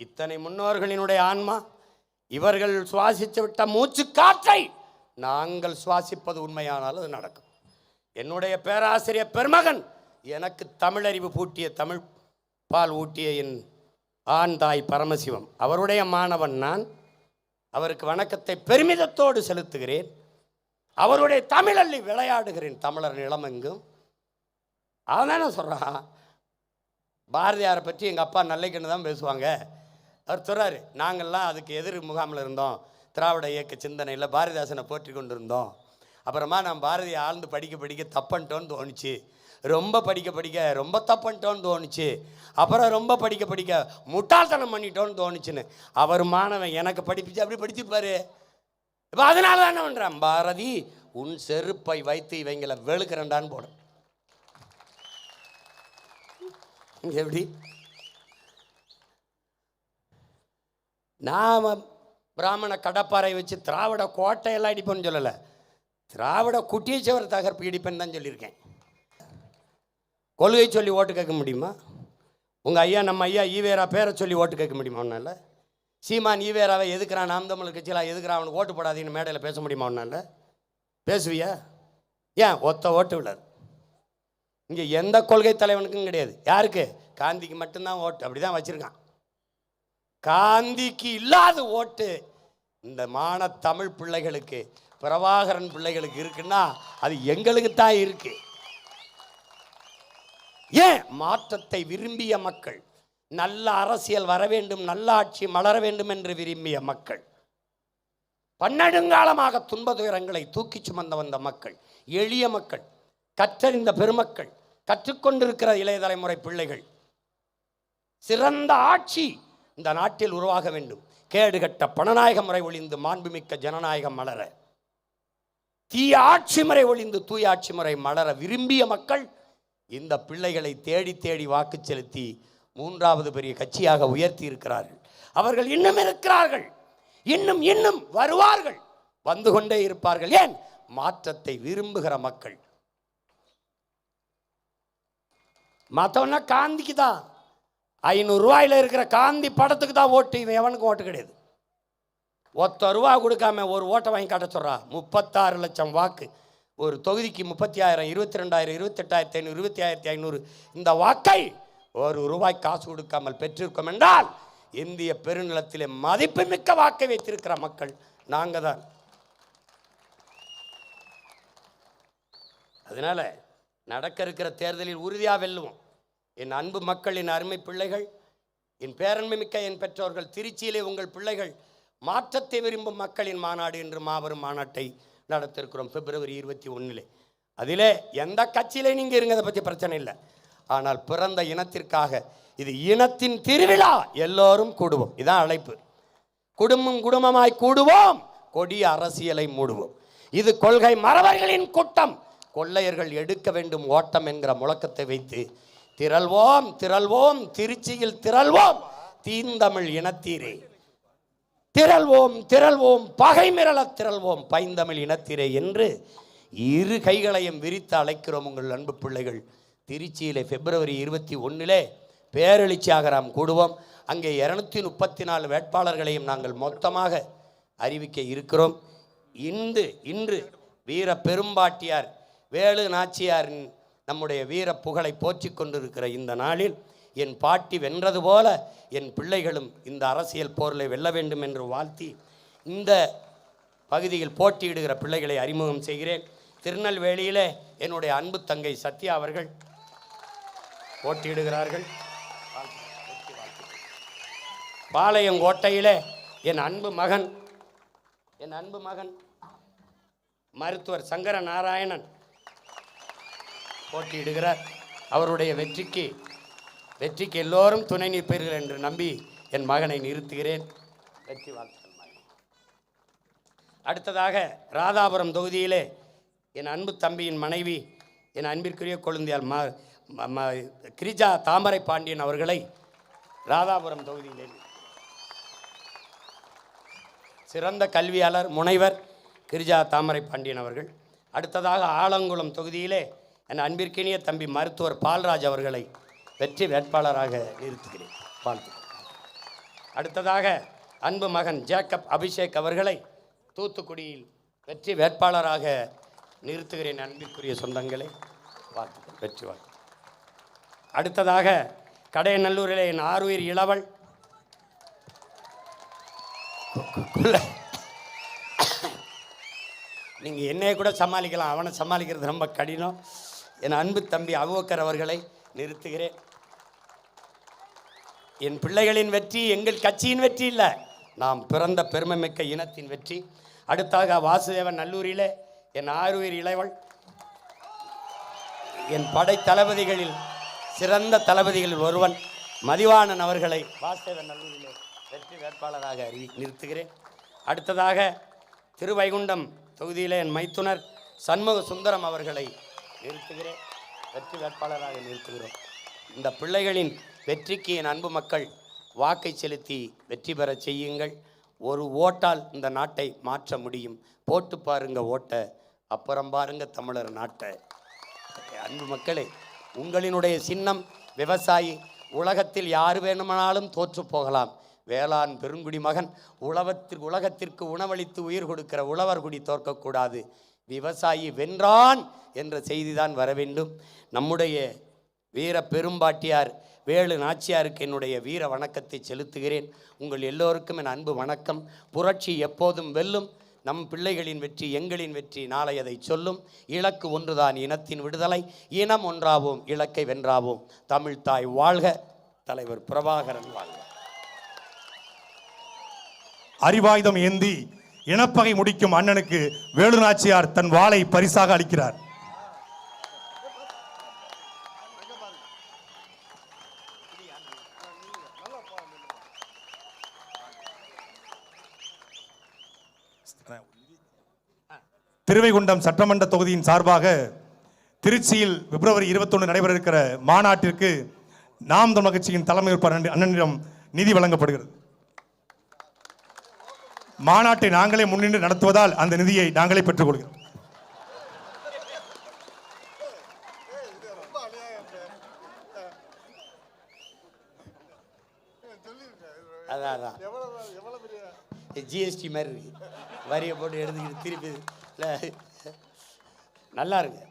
இத்தனை முன்னோர்களினுடைய ஆன்மா இவர்கள் சுவாசித்து விட்ட மூச்சு காற்றை நாங்கள் சுவாசிப்பது உண்மையானால் அது நடக்கும். என்னுடைய பேராசிரியர் பெருமகன் எனக்கு தமிழறிவு பூட்டிய, தமிழ் பால் ஊட்டிய என் ஆண் தாய் பரமசிவம், அவருடைய மாணவன் நான். அவருக்கு வணக்கத்தை பெருமிதத்தோடு செலுத்துகிறேன். அவருடைய தமிழள்ளி விளையாடுகிறேன் தமிழர் நிலமெங்கும். அவன் நான் சொல்கிறான், பாரதியாரை பற்றி எங்கள் அப்பா நல்லைக்குன்னு தான் பேசுவாங்க. அவர் சொல்கிறாரு, நாங்கள்லாம் அதுக்கு எதிர் முகாமில் இருந்தோம், திராவிட இயக்க சிந்தனையில் பாரதிதாசனை போற்றி கொண்டு இருந்தோம். அப்புறமா நான் பாரதியை ஆழ்ந்து படிக்க தப்பன்ட்டோன்னு தோணுச்சு, ரொம்ப படிக்க ரொம்ப தப்பன்ட்டோன்னு தோணுச்சு, அப்புறம் ரொம்ப படிக்க முட்டாள்தனம் பண்ணிட்டோன்னு தோணுச்சுன்னு அவர் மாணவன் எனக்கு படிப்பிச்சு அப்படி படிச்சுப்பாரு. இப்போ அதனால தான் என்ன பண்ணுறான், பாரதி உன் செருப்பை வைத்து இவங்களை வெளுக்கிறண்டான்னு போடும். எப்படி நாம் பிராமண கடப்பாறை வச்சு திராவிட கோட்டையெல்லாம் இடிப்பேன்னு சொல்லலை, திராவிட குட்டியச்சவர் தகர்ப்பு இடிப்பேன்னு தான் சொல்லியிருக்கேன். கொள்கை சொல்லி ஓட்டு கேட்க முடியுமா? உங்கள் ஐயா, நம்ம ஐயா ஈவேரா பேரை சொல்லி ஓட்டு கேட்க முடியுமா ஒன்றால்? சீமான் ஈவேராவை எதுக்குறான், நாம் தமிழ் கட்சியெல்லாம் எதுக்குறான், அவனுக்கு ஓட்டு போடாதீங்கன்னு மேடையில் பேச முடியுமா ஒன்றால்? பேசுவியா? ஏன் ஒத்த ஓட்டு விடாது. இங்கே எந்த கொள்கை தலைவனுக்கும் கிடையாது. யாருக்கு? காந்திக்கு மட்டும்தான் ஓட்டு. அப்படி தான் வச்சுருக்கான். காந்திக்கு இல்லாத ஓட்டு இந்த மான தமிழ் பிள்ளைகளுக்கு, பிரபாகரன் பிள்ளைகளுக்கு இருக்குன்னா அது எங்களுக்கு தான் இருக்கு. ஏன்? மாற்றத்தை விரும்பிய மக்கள், நல்ல அரசியல் வர வேண்டும், நல்ல ஆட்சி மலர வேண்டும் என்று விரும்பிய மக்கள், பன்னெடுங்காலமாக துன்ப துயரங்களை தூக்கி சுமந்த வந்த மக்கள், எளிய மக்கள், கற்றறிந்த பெருமக்கள், கற்றுக்கொண்டிருக்கிற இளைய தலைமுறை பிள்ளைகள். சிறந்த ஆட்சி இந்த நாட்டில் உருவாக வேண்டும். கேடுகட்ட பணநாயக முறை ஒழிந்து மாண்புமிக்க ஜனநாயகம் மலர, தீய ஆட்சி முறை ஒழிந்து தூய ஆட்சி முறை மலர விரும்பிய மக்கள் இந்த பிள்ளைகளை தேடி தேடி வாக்கு செலுத்தி மூன்றாவது பெரிய கட்சியாக உயர்த்தி இருக்கிறார்கள். அவர்கள் இன்னும் இருக்கிறார்கள், இன்னும் இன்னும் வருவார்கள், வந்து கொண்டே இருப்பார்கள். ஏன்? மாற்றத்தை விரும்புகிற மக்கள். மற்றவனா காந்திக்கு தான், 500 ரூபாயில் இருக்கிற காந்தி படத்துக்கு தான் ஓட்டு. இவன் எவனுக்கும் ஓட்டு கிடையாது. ₹1 கொடுக்காம ஒரு ஓட்டை வாங்கி காட்ட சொல்றா. 36 லட்சம் வாக்கு ஒரு தொகுதிக்கு, 30,000, 22,000, 28,500, 25,500 இந்த வாக்கை ₹1 காசு கொடுக்காமல் பெற்றிருக்கோம் என்றால் இந்திய பெருநிலத்திலே மதிப்புமிக்க வாக்கை வைத்திருக்கிற மக்கள் நாங்கள் தான். அதனால நடக்க இருக்கிற தேர்தலில் உறுதியாக வெல்லுவோம். என் அன்பு மக்களின் அருமை பிள்ளைகள், என் பேரன்மை மிக்க என் பெற்றோர்கள், திருச்சியிலே உங்கள் பிள்ளைகள் மாற்றத்தை விரும்பும் மக்களின் மாநாடு என்று மாபெரும் மாநாட்டை நடத்திருக்கிறோம் பிப்ரவரி 21. அதிலே எந்த கட்சியிலே நீங்கள் இருங்க, அதை பற்றி பிரச்சனை இல்லை. ஆனால் பிறந்த இனத்திற்காக இது இனத்தின் திருவிழா, எல்லோரும் கூடுவோம். இதான் அழைப்பு. குடும்பமாய் கூடுவோம், கொடிய அரசியலை மூடுவோம். இது கொள்கை மறவர்களின் கூட்டம், கொள்ளையர்கள் எடுக்க வேண்டும் ஓட்டம் என்கிற முழக்கத்தை வைத்து திரள்வோம் திரள்வோம், திருச்சியில் திரள்வோம், தீந்தமிழ் இனத்தீரே திரள்வோம் திரள்வோம், பகை மிரள திரள்வோம், பைந்தமிழ் இனத்தீரே என்று இரு கைகளையும் விரித்து அழைக்கிறோம் உங்கள் அன்பு பிள்ளைகள். திருச்சியிலே பிப்ரவரி 21 பேரெழுச்சியாக நாம் கூடுவோம். அங்கே 234 வேட்பாளர்களையும் நாங்கள் மொத்தமாக அறிவிக்க இருக்கிறோம். இன்று வீர பெரும்பாட்டியார் வேலு நாச்சியாரின் நம்முடைய வீர புகழை போற்றி கொண்டிருக்கிற இந்த நாளில் என் பாட்டி வென்றது போல என் பிள்ளைகளும் இந்த அரசியல் போரில் வெல்ல வேண்டும் என்று வாழ்த்தி இந்த பகுதியில் போட்டியிடுகிற பிள்ளைகளை அறிமுகம் செய்கிறேன். திருநெல்வேலியிலே என்னுடைய அன்பு தங்கை சத்யா அவர்கள் போட்டியிடுகிறார்கள். பாளையங்கோட்டையிலே என் அன்பு மகன் மருத்துவர் சங்கர நாராயணன் போட்டியிடுகிறார். அவருடைய வெற்றிக்கு எல்லோரும் துணை நிற்பீர்கள் என்று நம்பி என் மகனை நிறுத்துகிறேன். வெற்றி வாழ்த்துக்கள். அடுத்ததாக ராதாபுரம் தொகுதியிலே என் அன்பு தம்பியின் மனைவி, என் அன்பிற்குரிய கொழுந்தியால் கிரிஜா தாமரை பாண்டியன் அவர்களை ராதாபுரம் தொகுதியிலே சிறந்த கல்வியாளர் முனைவர் கிரிஜா தாமரை பாண்டியன் அவர்கள். அடுத்ததாக ஆலங்குளம் தொகுதியிலே என் அன்பிற்கினிய தம்பி மருத்துவர் பால்ராஜ் அவர்களை வெற்றி வேட்பாளராக நிறுத்துகிறேன். வாழ்த்துக்கள். அடுத்ததாக அன்பு மகன் ஜேக்கப் அபிஷேக் அவர்களை தூத்துக்குடியில் வெற்றி வேட்பாளராக நிறுத்துகிறேன். அன்பிற்குரிய சொந்தங்களை வாழ்த்துக்கள். வெற்றி வாழ்த்து. அடுத்ததாக கடையநல்லூரிலே என் ஆறுயிர் இளவல் நீங்கள் என்னைய கூட சமாளிக்கலாம், அவனை சமாளிக்கிறது ரொம்ப கடினம். என் அன்பு தம்பி அபூபக்கர் அவர்களை நிறுத்துகிறேன். என் பிள்ளைகளின் வெற்றி எங்கள் கட்சியின் வெற்றி இல்லை, நாம் பிறந்த பெருமைமிக்க இனத்தின் வெற்றி. அடுத்தாக வாசுதேவன் நல்லூரிலே என் ஆறுயிர் இளைவள், என் படை தளபதிகளில் சிறந்த தளபதிகளில் ஒருவன் மதிவாணன் அவர்களை வாசுதேவன் நல்லூரிலே வெற்றி வேட்பாளராக நிறுத்துகிறேன். அடுத்ததாக திருவைகுண்டம் தொகுதியிலே என் மைத்துனர் சண்முக சுந்தரம் அவர்களை நிறுத்துகிறேன். வெற்றி வேட்பாளராக நிறுத்துகிறோம். இந்த பிள்ளைகளின் வெற்றிக்கு என் அன்பு மக்கள் வாக்கை செலுத்தி வெற்றி பெற செய்யுங்கள். ஒரு ஓட்டால் இந்த நாட்டை மாற்ற முடியும். போட்டு பாருங்க ஓட்டை, அப்புறம் பாருங்க தமிழர் நாட்டை. அன்பு மக்களே, உங்களினுடைய சின்னம் விவசாயி. உலகத்தில் யார் வேணுமானாலும் தோற்று போகலாம், வேளாண் பெருங்குடி மகன் உலகத்திற்கு உணவளித்து உயிர் கொடுக்கிற உழவர்குடி தோற்கக்கூடாது. விவசாயி வென்றான் என்ற செய்திதான் வர வேண்டும். நம்முடைய வீர பெரும்பாட்டியார் வேலு நாச்சியாருக்கு என்னுடைய வீர வணக்கத்தை செலுத்துகிறேன். உங்கள் எல்லோருக்கும் என் அன்பு வணக்கம். புரட்சி எப்போதும் வெல்லும். நம் பிள்ளைகளின் வெற்றி எங்களின் வெற்றி நாளை அதை சொல்லும். இலக்கு ஒன்றுதான், இனத்தின் விடுதலை. இனம் ஒன்றாவோம், இலக்கை வென்றாவோம். தமிழ் தாய் வாழ்க, தலைவர் பிரபாகரன் வாழ்க. அறிவாயுதம் ஏந்தி இனப்பகை முடிக்கும் அண்ணனுக்கு வேலு நாச்சியார் தன் வாளை பரிசாக அளிக்கிறார். திருவைகுண்டம் சட்டமன்ற தொகுதியின் சார்பாக திருச்சியில் பிப்ரவரி 21 நடைபெற இருக்கிற மாநாட்டிற்கு நாம் தமிழர் கட்சியின் தலைமை அண்ணனிடம் நிதி வழங்கப்படுகிறது. மாநாட்டை நாங்களே முன்னின்று நடத்துவதால் அந்த நிதியை நாங்களே பெற்றுக் கொள்கிறோம். அதான் ஜிஎஸ்டி மாதிரி இருக்கு, வரியை போட்டு எடுத்துக்கிட்டு திருப்பி நல்லா இருக்கு.